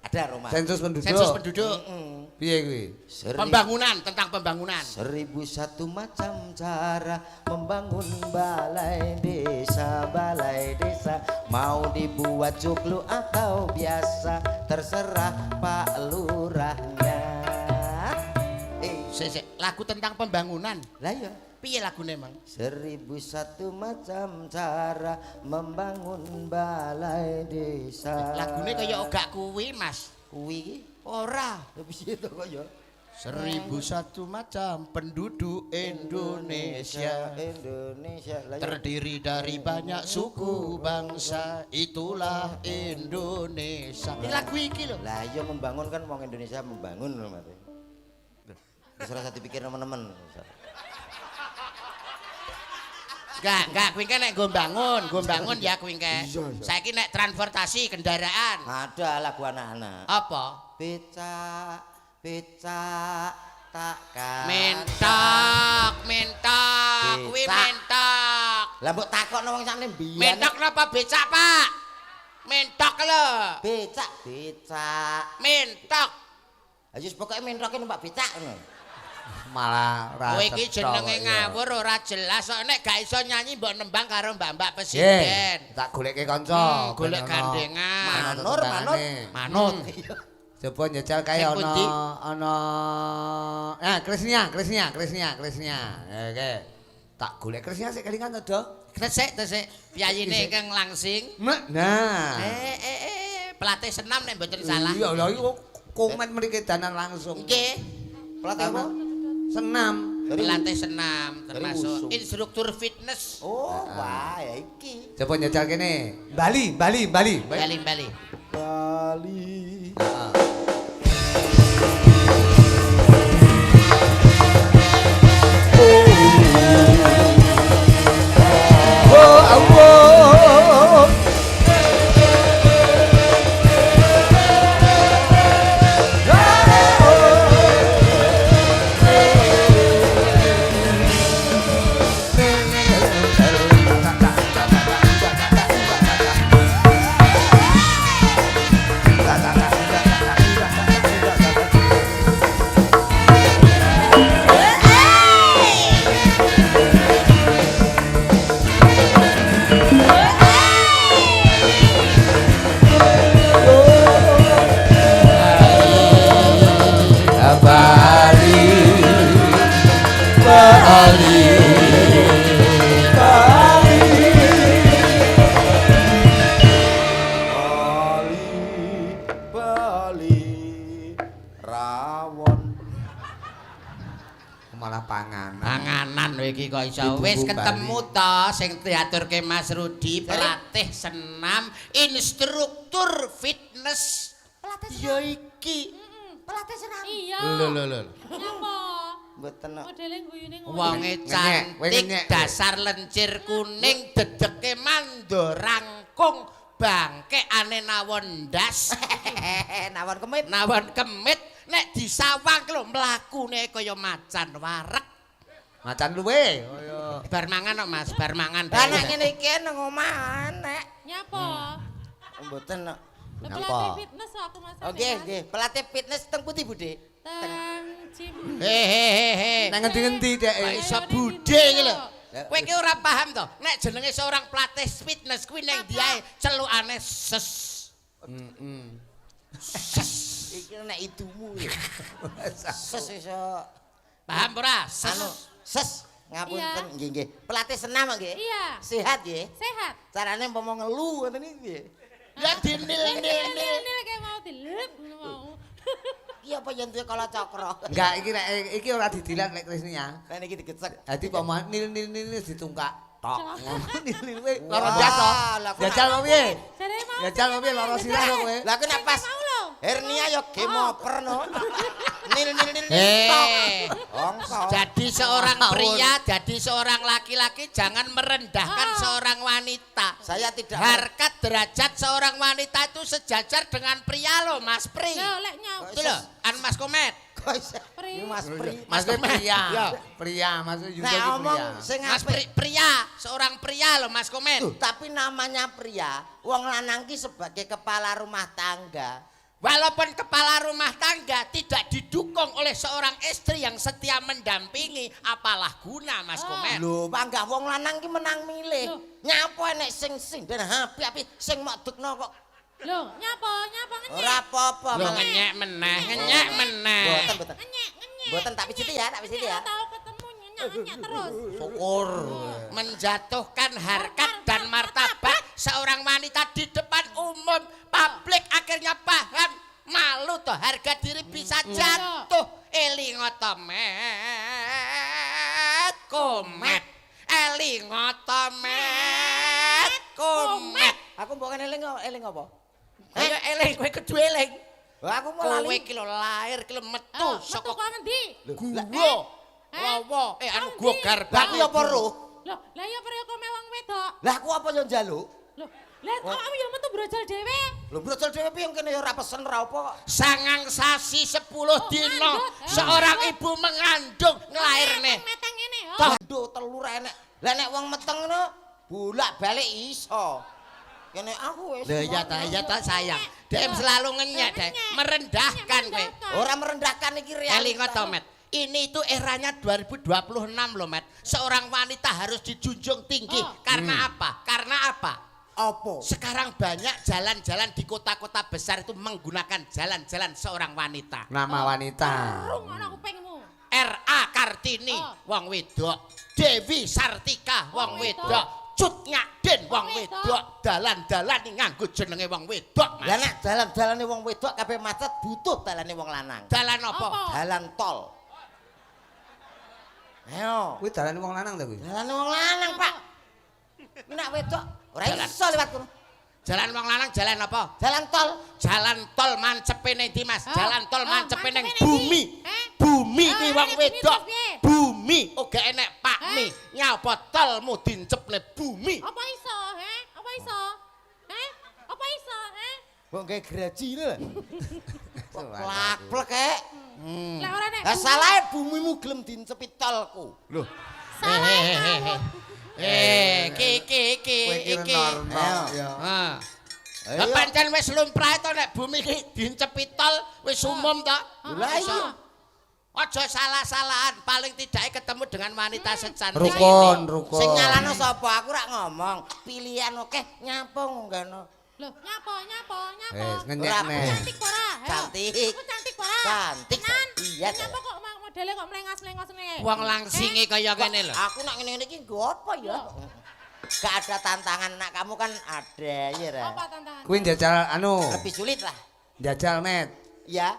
ada Roma. sensus penduduk. Sensus penduduk. Piye kuwi? Pembangunan, tentang pembangunan. 1001 macam cara membangun balai desa. Mau dibuat joglo atau biasa, terserah Pak Lurahnya. Sik, lagu tentang pembangunan. Lah ya, Piye lagune, Mang? 1001 macam cara membangun balai desa. Lagune kaya ogak kuwi, Mas. kuwi iki Ora. piye to kok ya? 1001 macam penduduk Indonesia Lah ya. terdiri dari banyak suku bangsa, itulah Indonesia. Ini lagu iki lho. Lah iya membangun kan wong Indonesia membangun lho Mas. Wis ora usah dipikir teman-teman. Enggak, kuwi nek nggo bangun ya kuwi engke. Saiki nek transportasi kendaraan. Ada lagu anak-anak. Apa? Becak, takkan. Mentok, kuwi Becak. mentok. Lah mbok takokno wong sakne mbiyen. Mentok napa becak, Pak? Mentok lho. Becak. Mentok. Ayo pokoke mentoke numpak becak ngono. Malah ra. Kowe iki cetha jenenge kok ya. ngawur ora jelas kok nek gak iso nyanyi mbok nembang karo Mbak Ye, Presiden. tak goleke kanca. Golek ben ono- gandengan. ono tetanggane. Manut. Coba njajal kaya Sing pundi? ana Krisnya. Oke. Tak golek Krisnya sik kelingan to, Do. Tesik. Piyayine ingkang langsing. Nah. Pelatih senam nek mboten salah. Iya, lha iki komen mriki danan langsung. Nggih. Pelatih apa? Senam. Pelatih senam Dari termasuk wushu. instruktur fitness. Oh, wah ya iki. Coba njajal kene. Bali. Bali. Bali. Oh, Allah. Bali rawon. Malah panganan. Panganan kowe iki kok iso. Ibu Wis Bali. ketemu to sing diaturke Mas Rudi, pelatih senam, instruktur fitness. Ya iki. Pelatih senam. Iya. Lho. Nyapa? Mboten kok. Modele guyune ngono. Wonge Ngenyek, cantik, dasar lencir kuning, dedeke mandorangkung, bangkeane nawon ndas. Nawon kemit. Nawon kemit nek disawang lho mlakune kaya macan wareg. Macan luwe. Kaya Bar mangan kok Mas, bar mangan. Lah nek ngene iki nang omah nek. Nyapa? Mboten kok. Pelatih fitness aku Mas. Oke, nggih. Pelatih fitness teng pundi, Bude? Teng gym. Hehehe. nang ngendi-ngendi dek. Kok iso budhe iki lho. Kowe iki ora paham to, nek jenenge seorang pelatih fitness kuwi ning diae celukane ses. Iki nek idumu ya. Ses iso Paham ora? Ses. anu ses ngapunten Iya. nggih nggih. Pelatih senam nggih. Iya. Sehat nggih. Sehat. Carane umpama ngelu ngoten iki nggih. Ya dinil-nil. Nil kayak mau dilep ngono mau. Iki apa yen duwe kala cakra. Enggak, iki ora didilat nek Krisnya. Lah niki digecek. Dadi poma nil ditungkak. Tok. Nil we Wah, lara ndas to. lah kok Jajal kok piye? Jare mau. Jajal kok piye lara sirah kok kowe. Lah kok nek pas Mau lho. hernia ya game over no. Nil Eh. Ongko. Jadi seorang pria, jadi seorang laki-laki jangan merendahkan seorang wanita. Saya tidak Harkat derajat seorang wanita itu sejajar dengan pria loh, Mas Pri. Lho lek nyau. Itu loh, an Mas Komet. kok iso. Pri. Ini Mas Pri. Mas Komet. pria. Ya. Pria, maksud juga Nek iki omong pria. sing Mas apik. Pria, seorang pria loh, Mas Komet. Tapi namanya pria, wong lanang ki sebagai kepala rumah tangga. Walaupun kepala rumah tangga tidak didukung oleh seorang istri yang setia mendampingi, apalah guna Mas Komet. Lho, panggah wong lanang ki menang milih. Loh. Nyapa enek sing dan api-api sing mok dukno kok. Lho, nyapa ngenyek. Ora apa-apa. Lo Mang. ngenyek meneh, ngenyek meneh. Boten. Ngenyek. Boten tak pijiti ya, tak pijiti ya. Tahu ketemu nyenyek terus. Syukur. Menjatuhkan harkat dan martabat seorang wanita di depan umum publik akhirnya paham malu toh harga diri bisa jatuh elingotomet komet elingotomet komet Aku mbok eling apa? ayo eling kowe kudu eling Lah aku mau kowe lali. iki lho lahir ki lho metu Metu saka kok ngendi? guwa rawa anu gua Lah garbang aku ya apa roh? Loh, lah iya prekome wong wedok. Lah aku apa yo njaluk? Loh, lah awakmu yo metu brojol dhewe. Lho brocol dhewe piye kene yo ora pesen ora apa kok. Sangang sasi 10 dina ngandut. seorang ibu mengandung nglairne. Meteng ngene. Aduh telur enek. Lah nek wong meteng ngono bolak-balik iso. Kene aku wis. Lho iya ta sayang. Dem selalu ngenyek, Dek. Merendahkan kowe. Ora merendahkan iki realita. Elingo to, Met. Ini itu eranya 2026 loh, Met. Seorang wanita harus dijunjung tinggi. Karena apa? Karena apa? Apa? Sekarang banyak jalan-jalan di kota-kota besar itu menggunakan jalan-jalan seorang wanita. Nama wanita. Rung ana kupingmu. R.A. Kartini, wong wedok. Dewi Sartika, wong wedok. Cut Nyakden, wong wedok. Dalan-dalan nganggo jenenge wong wedok. Lah nek dalan-dalane wong wedok kabeh macet butuh dalane wong lanang. Dalan apa? Dalan tol. Ayo. Kuwi dalane wong lanang ta kuwi? Dalane wong lanang, Pak. Nek wedok ora iso liwat kono. Jalan wong lanang jalan apa? Jalan tol. Jalan tol mancepe ning ndi, Mas? Jalan tol mancepe ning mancepe ning bumi. ndi? Bumi Oh, kuwi enek wong bumi wedok. terus piye? Bumi uga enek pakmi. Nyapa tolmu dincepne bumi. Apa iso, he? Apa iso? He? Apa iso, he? Wong gawe graji lho. Plak-plek kek. Lah ora nek. Lah salahe bumimu gelem dincepi tolku. Lho. Salah. Iki. normal ya. Ha. Ayo. Lah pancen wis lumrah to nek bumi iki dincepi tol wis umum to. Lah iya. Aja salah-salahan, paling tidak ketemu dengan wanita secantik Rukun, ini. rukun. Sing nyalano sapa? Aku rak ngomong. Pilihan oke nyapung ngono. Loh, nyapa? Wes Ora ngenyek neh. Cantik ora? Ayo. Cantik. Aku cantik ora? Cantik. Tenan? Iya, Nyapa kok modele kok mlengas-lengos ngene? Wong langsinge kaya kene lho. Aku nak ngene-ngene iki nggo apa ya? Gak ada tantangan nak kamu kan ada ya Ra. Apa tantangan? Kuwi njajal anu, Lebih sulit lah. njajal Met. Ya.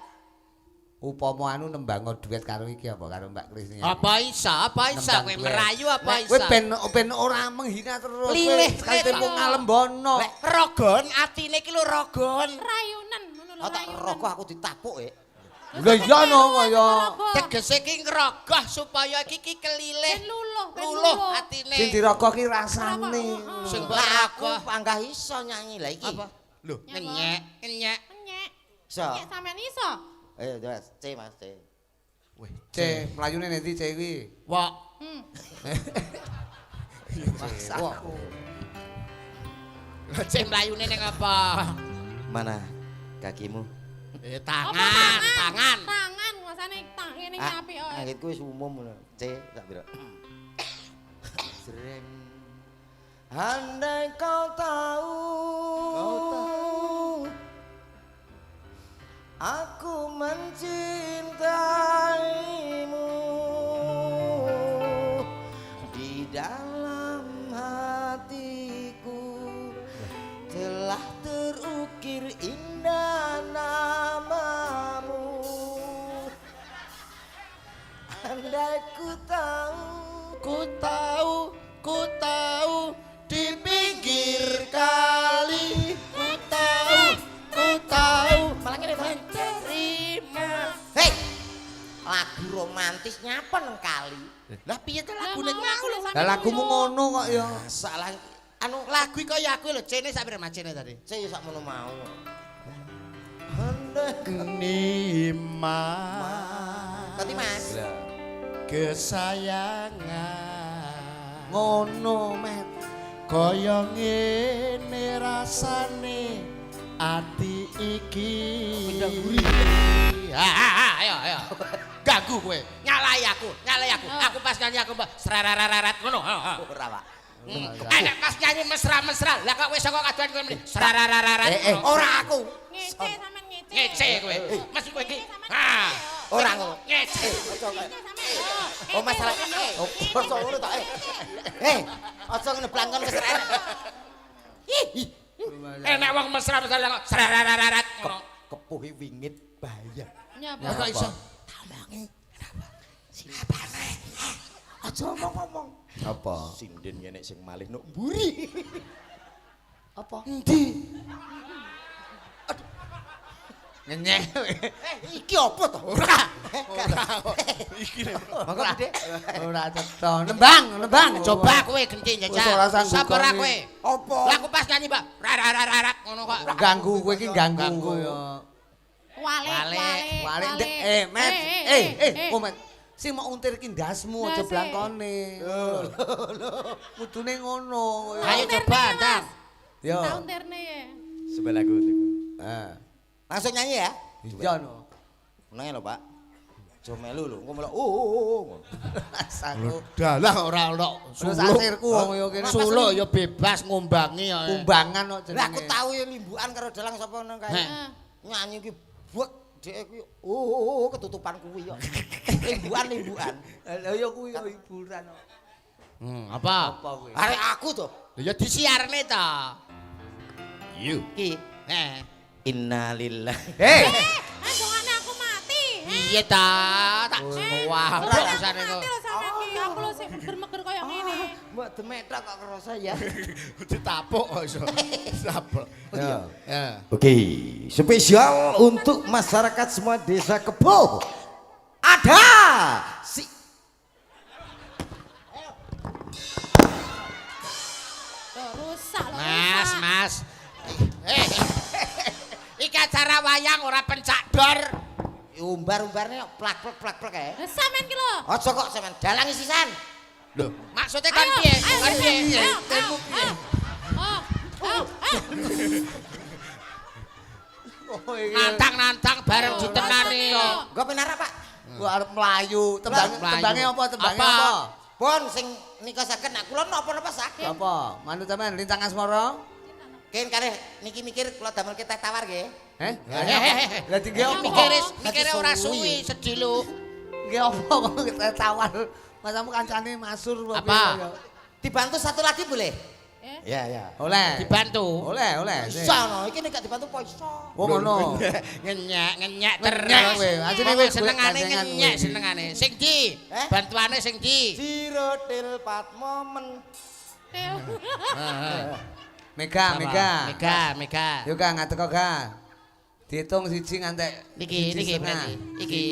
Upama anu nembango duet karo iki apa karo Mbak Krisni. Apa iso kowe merayu apa iso? Kowe ben ora menghina terus. Lilih, sekali lilih. tempo ngalembono. Lek Rogon atine iki lho rogon. Rayunan ngono lho. tak rokok aku ditapuk Lha iya no kaya Tegese iki ngrogoh supaya iki kelilih. Luluh atine. sing dirogoh ki rasane. Sing Lah aku rogoh. panggah iso nyanyi lah iki. Apa? Lho, ngenyek. Nyek. Iso. Nyek sampean iso? Ayo Mas, C Mas C. C, mlayune nanti C kuwi. Wok. Wah, Cek mlayune ning apa? mana kakimu? Tangan. Tangan, masane ngene iki apik kok. Angitku wis umum ngono. C tak pira. Sreng. Andai kau tahu. Aku mencintaimu di dalam hatiku telah terukir indah namamu. Andai ku tahu di pinggir kali ku tahu malah ngene terima. Hei, lagu romantis nyapa nang kali. Lah piye to Lagune lagune aku lho Lah lagumu ngono kok ya. Salah anu lagu iki kaya aku lho, cene sak pira macene tadi. saya yo sakmono mau. Andai Nima. Tadi Mas. Kesayangan. Ngono, Met. Kaya ngene rasane ati iki. Ayo. Ganggu kowe. Nyalai aku. Aku pas nyanyi aku srarararat ngono. Ora, Pak. Nek pas nyanyi mesra-mesra, lah kok wis saka kaduan kowe mrene srarararat. Ora aku. Ngece sampean ngece. Ngece kowe. Mas kowe iki. Ha. Ora ngono. Ngece. Oh masalah oh aja ngono to aja ngene blangkon wis enak. Ih, Nek wong mesra-mesra kok srarararat ngono. kepuhi wingit bahaya. Nyapa? Kok iso? Tamangi. Sinapane? Aja ngomong-ngomong. Apa? Sinden nek sing malih nuk mburi. Apa? Endi? Ngenyek. Iki apa to? Ora. Iki Monggo Gede. ora cetha. Nembang. Coba kowe genti Wis ora njajal. sanggup Sapa ra kok, kowe? Apa? Lah aku pas nyanyi, Mbak. Rarat ngono kok. Ganggu kowe iki ganggu koyo. Wale Met. Oh Met. Sing mau untir ki ndasmu aja Ndase. blangkone. Kudune ngono. Ayo coba, Ndang. Yo. Tahun terne ya. Sebelagu. Langsung nyanyi ya? Iya no. Nang lho, Pak. Aja melu lho, engko melok Asaku. Dalah ora ono Terus asirku wong yo kene Solo ya bebas ngumbangi ya. kumbangan kok jenenge. Lah aku tau ya limbukan karo dalang sapa nang kae. Heeh. Nyanyi ki buek dhek kuwi ketutupan kuwi kok. Limbukan. Lah yo kuwi yo hiburan kok. Apa? Apa kuwi? Arek aku to. Ya disiarne ta. Yu. Ki innalillahi. Dongane aku mati. Iya ta. Tak wah, rasane kok. Mati lho sampean ki. Aku lho sing bermeger koyo ngene. Mbok demetak kok kerasa ya. Ditapuk kok iso. Saplok. Ya. Oke, spesial untuk masyarakat semua desa Kebo. Ada si Tuh, rusak lho. Mas. Iki acara wayang ora pencak dor. umbar-umbarne plak kae. Lah sampean ki lho. Aja kok sampean dalangi sisan. Lho, maksudnya kan piye? Kan piye? Temu piye? Nantang bareng ditenani. Nggo penara, Pak. Gua arep mlayu. Tembange apa? Tembange Apa? apa? Pun sing nikasaken nak kula napa-napa saged. Apa? Manut sampean lintang asmara? Ken kalih niki mikir kula damel teh tawar nggih. Heh? Lah tinggi apa? Mikire ora suwi, sedih lu. Nggih apa kok kita tawar? Masamu kancane masur Apa? Dibantu satu lagi boleh? Ya, ya. Oleh. Dibantu. Oleh. Iso no, iki nek gak dibantu po iso. Wong ngono. Ngenyek terus. Ngenyek kowe. Asline kowe senengane gandengan ngenyek kowe. senengane. Sing di? Eh? Bantuane sing di? Sirotil pat momen. Mega. Yo Kang, ngadeg kok, Kang. Diitung siji ngantek Niki berarti. Iki.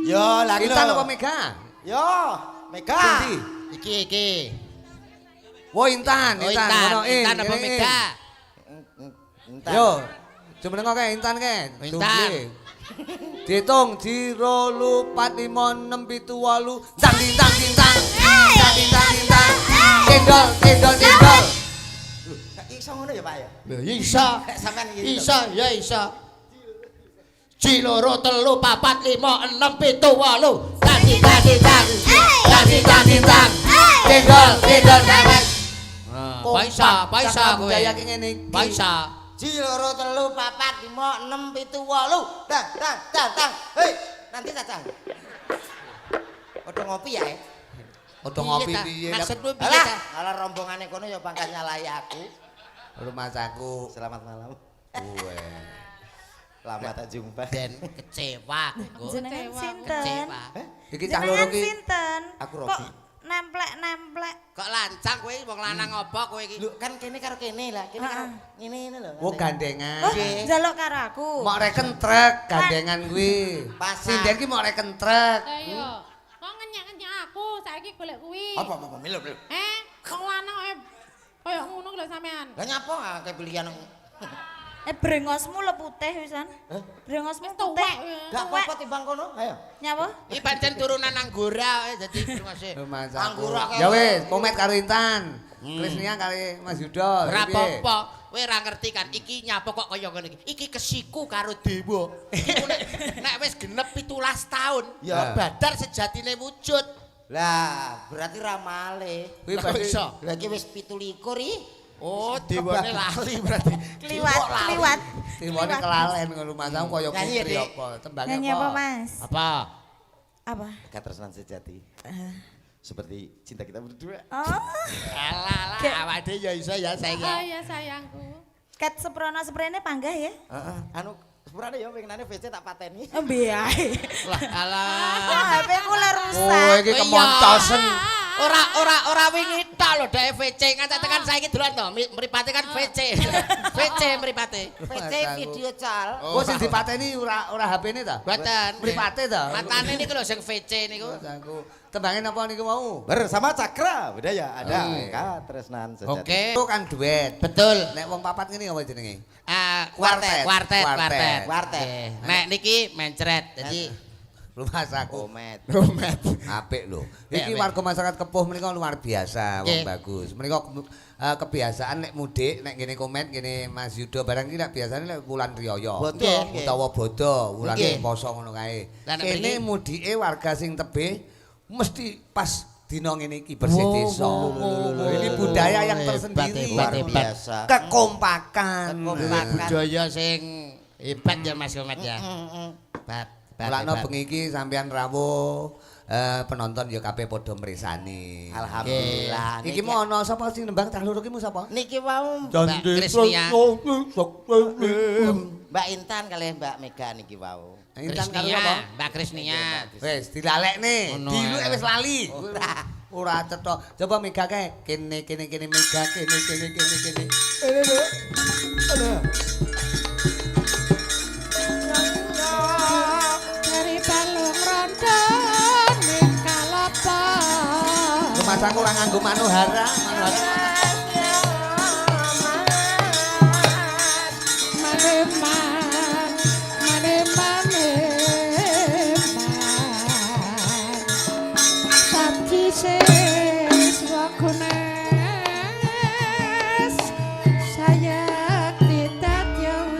Yo, lagi Intan apa Mega? Yo, Mega. Sindi. Iki. Wo Intan, Oh, Ngono, Intan apa kene. Mega? Yo, jumeneng ke Intan ke. Intan. Duble. Diitung 0 4 5 6 7 8 tang tintang tintang. Tintang. Cendol. Iso ngono ya, Pak ya? Lho iso. Sampean iki. Iso, ya iso. Ciloro telu papat lima enam pitu walu. Tintang. Cendol dewek. Paisa kowe. Budaya ki ngene iki. Paisa. Ciloro telu papat lima enam pitu walu. Tang. Hei, nanti saja. Padha ngopi ya. Padha ngopi piye? Maksudmu piye Alah, ta? ala rombongane kono ya pangkat nyalahi aku. Rumah saku. Selamat malam. Kuwe. Lama tak jumpa. Den kecewa kok. Jenengan sinten? Kecewa. Iki cah loro Jenengan ki. sinten? Aku Kok Robi. nemplek. Kok lancang kowe wong lanang apa kowe iki? Lho kan kene karo kene lah, kene karo ngene lho. Wo gandengan. Oh, njaluk karo aku. Mok reken trek gandengan kuwi. Pasar. Sinden ki mok reken trek. Lah iya. Kok ngenyek aku saiki golek kuwi. Apa melu. Wong lanang koyo ngono lho sampean. Lah nyapa akeh pilihan. Brengosmu le putih wisan. Brengosmu Wis putih. tuwek. Gak apa-apa timbang kono. Ayo. Nyapa? Iki pancen turunan Anggora dadi termasuk. Rumah Anggur akeh. Ya wis, komet karo Intan. Krisnia kali Mas Yudo. Ora piye? apa-apa. Kowe ora ngerti kan iki nyapa kok kaya ngene iki. Iki kesiku karo dewa. Iku nek wis genep 17 taun, Ya. badar sejatine wujud. Lah, berarti ramale. Kuwi Lah kok berarti iso? Lah iki wis 17 i. Oh, dewane lali berarti. Kliwat. timone kelalen ngono Mas aku kaya Nyanyi ya, putri Dik? apa? Tembange Nyanyi apa, Mas? Apa? Apa? Katresnan sejati. Seperti cinta kita berdua. Oh, Alah, awake ya iso ya Oh saya. iya sayangku. ket seprono-seprene panggah ya? Heeh, anu sepurane ya pengenane VC tak pateni. Biae. Lah, alah. HP ku le Oh, rusak. iki Oh, iya. kemoncosen. Ora wingi tok lho dhek VC nganti tekan saiki dolan to. Mripate kan VC. VC mripate. PC video cal. Oh sing dipateni ora HP-ne ta? Mboten. Mripate ta? Matane niku lho sing VC niku. Aku tembangin apa niku mau? Bersama Cakra Budaya ada Kak Tresnan sejati. Oke. Itu kan duet. Betul. Nek wong papat ngene apa jenenge? Kuartet. Kuartet. Nek niki mencret. Jadi Rumah saku. Komet. Apik lho. Apik. Iki warga masyarakat Kepuh menika luar biasa, wong Nggih. bagus. Menika kebiasaan nek mudik, nek ngene komen ngene Mas Yudo barang iki nek biasane nek wulan riyaya. Bodo. Utawa bodo, wulan Nggih. poso ngono kae. Lah nek Kene mriki? mudike warga sing tebih mesti pas dina ngene iki bersih desa. Ini budaya yang tersendiri. Hebat. Biasa. Kekompakan. budaya sing hebat ya Mas Komet ya. Hebat. Mulane bengi iki sampean rawuh penonton ya kabeh padha mresani. Alhamdulillah. Iki mau ana sapa sing nembang tah loro ki mu sapa? Niki wau Mbak Kristia. Mbak Intan kali Mbak Mega niki wau. Intan karo Krisnia, apa? Mbak Krisnia. Wis dilalekne. Ngono Diluke ae. wis lali. Ora cetha. Coba Mega kae. Kene Mega kene. Dari balung rondo ning kalapa. Rumah saku ora nganggo manuhara. Maneman. Sabji sis wakunes. Saya tidak jauh.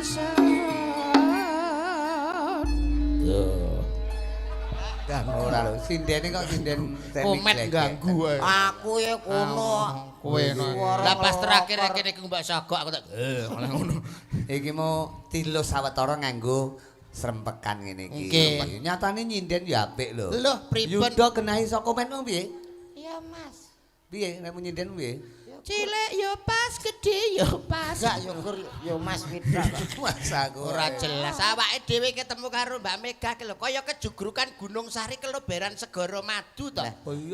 Ora lho, sindene kok sinden Komet ganggu ae. Aku ya kono. Kowe no. Lah pas terakhir kene ku Mbak Sagok aku tak malah ngono. Iki mau tilus sawetara nganggo srempekan ngene iki. Nggih. Rupane nyatane nyinden ya apik lho. Loh, pripun? Yuda genahi saka komenmu piye? Iya Mas. Piye nek nyinden piye? Cilik yo pas, gedhe yo pas. Enggak yo Gur yo Mas Mitra. Masa aku Ora jelas awake dhewe ketemu karo Mbak Mega ki lho kaya kejugrukan Gunung Sari keloberan Segara Madu to.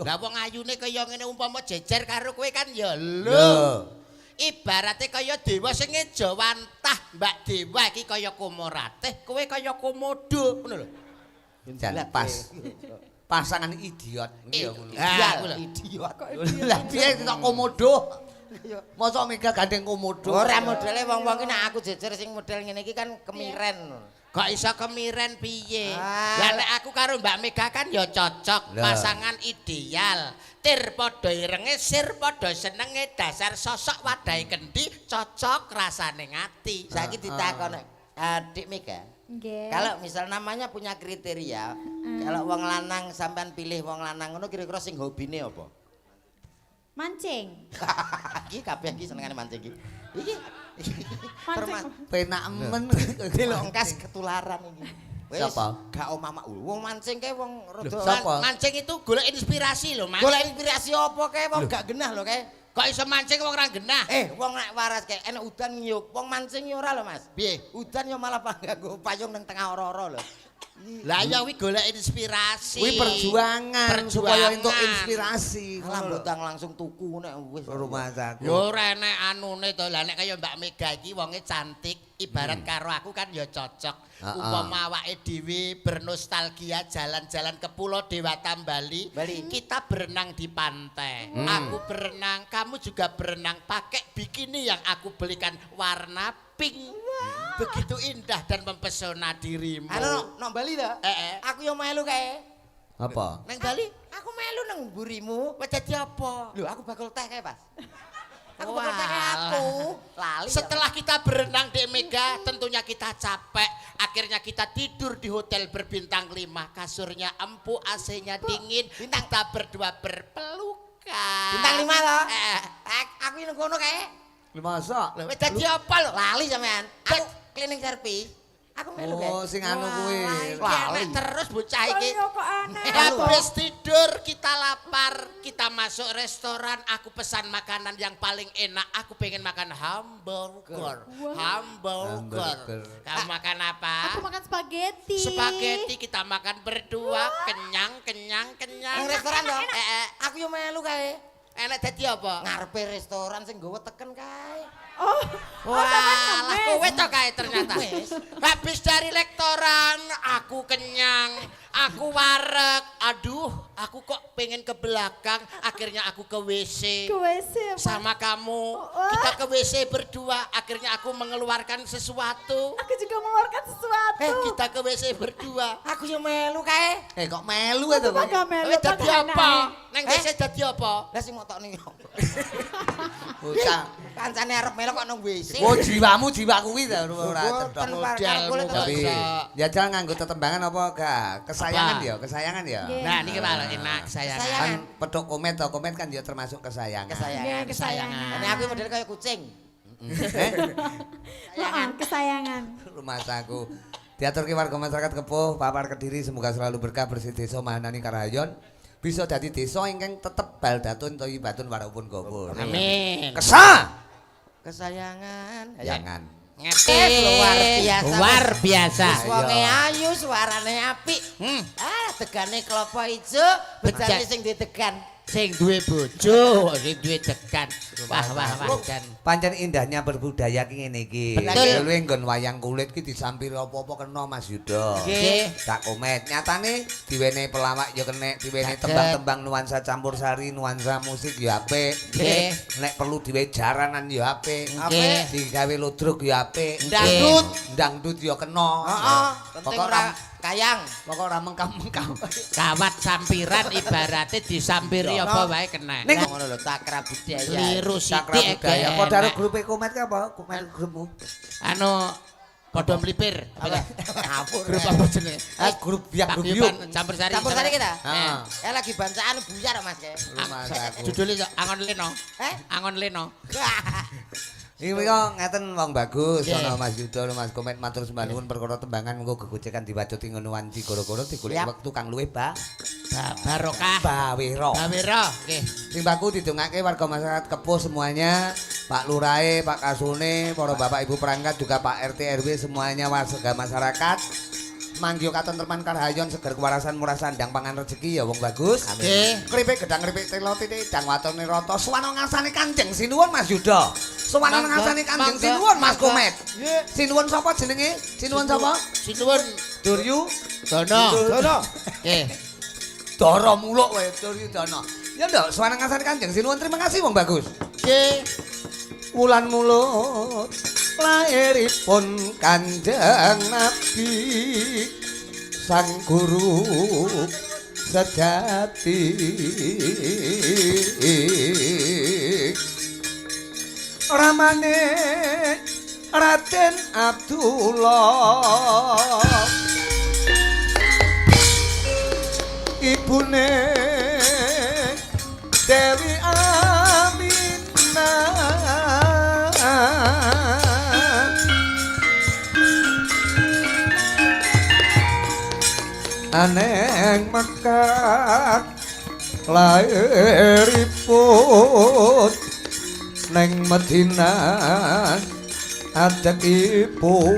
Lah wong ayune kaya ngene umpama jejer karo kowe kan ya lho. Ibarate kaya dewa sing ngeja wantah Mbak Dewa iki kaya Komoratih, kowe kaya Komodo ngono lho. Jan pas. Pasangan idiot iki ya ngono. Ah, aku lho. Idiot. Lah piye kok komodo? Mosok Mega gandeng komodo. Ora modele wong-wong ki nek aku jejer sing model ngene iki kan kemiren. Kok iso kemiren piye? Ah. Lah nek aku karo Mbak Mega kan ya cocok, Lah. pasangan ideal. Tir padha irenge, sir padha senenge, dasar sosok wadahe kendi cocok rasane ngati. Saiki ditakon Adik Mega. Nggih. Kalau misal namanya punya kriteria, kalau wong lanang sampean pilih wong lanang ngono kira-kira sing hobine apa? Mancing. Iki kabeh iki senengane mancing iki. Iki Mancing. Penak men. Iki lho engkas ketularan iki. Wis Siapa? gak omah wong mancing kae wong rada Siapa? Mancing itu golek inspirasi lho, Mas. golek inspirasi apa kae wong gak genah lho kae. Kok iso mancing wong ora genah? Wong nek waras kae enek udan ngiyup, wong mancing yo ora lho Mas. Piye? Udan yo malah nganggo payung ning tengah ora-ora lho. Lah ya kuwi golek inspirasi. Kuwi perjuangan supaya entuk inspirasi. Alah mbotang langsung tuku nek wis. Rumah saku. Yo ora enek anune to. Lah nek kaya Mbak Mega iki wonge cantik, ibarat karo aku kan ya cocok. Umpama awake dhewe bernostalgia jalan-jalan ke Pulau Dewata Bali, kita berenang di pantai. Aku berenang, kamu juga berenang pakai bikini yang aku belikan warna pink. Begitu indah dan mempesona dirimu. Anu nang Bali to? Aku yo melu kae. Apa? Nang Bali? Aku melu nang mburimu. Wis dadi apa? Lho aku bakul teh kae, Pas. Aku Wah. bakul teh kae aku. Lali. Setelah kita berenang di Mega, tentunya kita capek. Akhirnya kita tidur di hotel berbintang 5. Kasurnya empuk, AC-nya dingin. Kita berdua berpelukan. Bintang 5 to? Aku nang kono kae. Masa? Wis dadi apa lho? Lali sampean. Aku cleaning service. Aku melu kae. Oh, sing anu kuwi. Lali terus bocah iki. Ayo kok aneh. Habis tidur kita lapar, kita masuk restoran, aku pesan makanan yang paling enak. Aku pengen makan hamburger. Hamburger. Kamu makan apa? Aku makan spaghetti. Spaghetti kita makan berdua, kenyang. Nang restoran dong. Aku yo melu kae. Enak dadi apa? Ngarepe restoran sing nggawa teken kae. Oh. Wah, kowe to kae ternyata. Wes. Habis dari lektoran, aku kenyang, aku wareg. Aduh, aku kok pengen ke belakang. Akhirnya aku ke WC. Ke WC apa? Sama kamu. Kita ke WC berdua. Akhirnya aku mengeluarkan sesuatu. Aku juga mengeluarkan sesuatu. Kita ke WC berdua. Aku yo melu kae. Kok melu to Aku kok? gak melu. Kowe dadi kok apa? aneh. Neng WC dadi apa? Lah sing motokne yo. Bocah. Kancane arep melu kok nang WC. Oh, jiwaku kuwi ta ora cedhok. Modelmu Tapi kok. jajal nganggo tetembangan apa gak? Kesayangan Apa? ya, kesayangan ya. Nggih. Nah, niki malah enak saya. Kesayangan. Kan pedok komet to, komet kan ya termasuk kesayangan. Kesayangan. Kesayangan. Ini aku model kayak kucing. Eh, Kesayangan. rumah saku. Diaturke warga masyarakat Kepuh, Papar Kediri semoga selalu berkah bersih desa Mahanani Karahayon. Bisa dadi desa ingkang tetep baldatun thayyibatun warahupun gopur. Amin. Kesah. Kesayangan. Jangan. Ngetes Luar biasa. Luar biasa. Wonge ayu, suarane apik. Tegane klopo ijo, bejane sing ditegan. Sing duwe bojo, sing duwe dekan. Wah dan Pancen indahnya berbudaya ki ngene iki. Betul. Dulu nggon wayang kulit ki disampiri apa-apa kena Mas Yuda. Nggih. Tak komet. Nyatane diwenehi pelawak ya kenek, diwenehi Saged. tembang-tembang nuansa campursari, nuansa musik ya apik. Nggih. Nek perlu diwehi jaranan ya apik. Nggih. Digawe ludruk ya apik. Dangdut. Dangdut ya kena. Heeh. Penting Pokok ora kayang. Pokok ora mengkam-mengkam. Kawat sampiran ibaratnya disampiri apa wae kena. Ning ngono lho cakra budaya. Keliru Sakra sithik budaya. enak. Padha karo grupe komet ki apa? Komet grupmu. Anu padha mlipir. Ngapur. Grup apa jenenge? Grup biak grup Paguyuban yuk. campur sari. Campur sari kita. Heeh. Lagi bancaan buyar Mas kae. Rumah saku. Judulnya Angon Leno. Angon Leno. Iki kok ngeten wong bagus Nggih. ana Mas Yuda Mas Komet matur sembah nuwun perkara tembangan mengko gegocekan diwacoti ngono wanci goro-goro digolek Siap. wektu kang luwih Barokah. bawira. Bawira. Nggih. Sing baku didongake warga masyarakat Kepuh semuanya, Pak Lurahe, Pak Kasune, para Bapak Ibu perangkat juga Pak RT RW semuanya warga masyarakat. Manggih katentreman Karahayon seger kewarasan murah sandang pangan rezeki ya wong bagus. Nggih. Kripik gedang kripik telo titik dang watone rata suwana ngasane Kanjeng Sinuwun Mas Yuda. Suwana Mangga, ngasane Kanjeng mangga, Sinuwun Mas mangga. Komet. Sinuwun sapa jenenge? Sinuwun sapa? Sinuwun Duryu Dono. Dono. Nggih. Dara muluk kowe Duryu Dana. Ya ndak suwana ngasane Kanjeng Sinuwun terima kasih wong bagus. Nggih. Wulan mulut lairipun Kanjeng Nabi Sang Guru sejati ramane Raden Abdullah ibune Dewi Aneng Mekah lairipun neng Madinah adekipun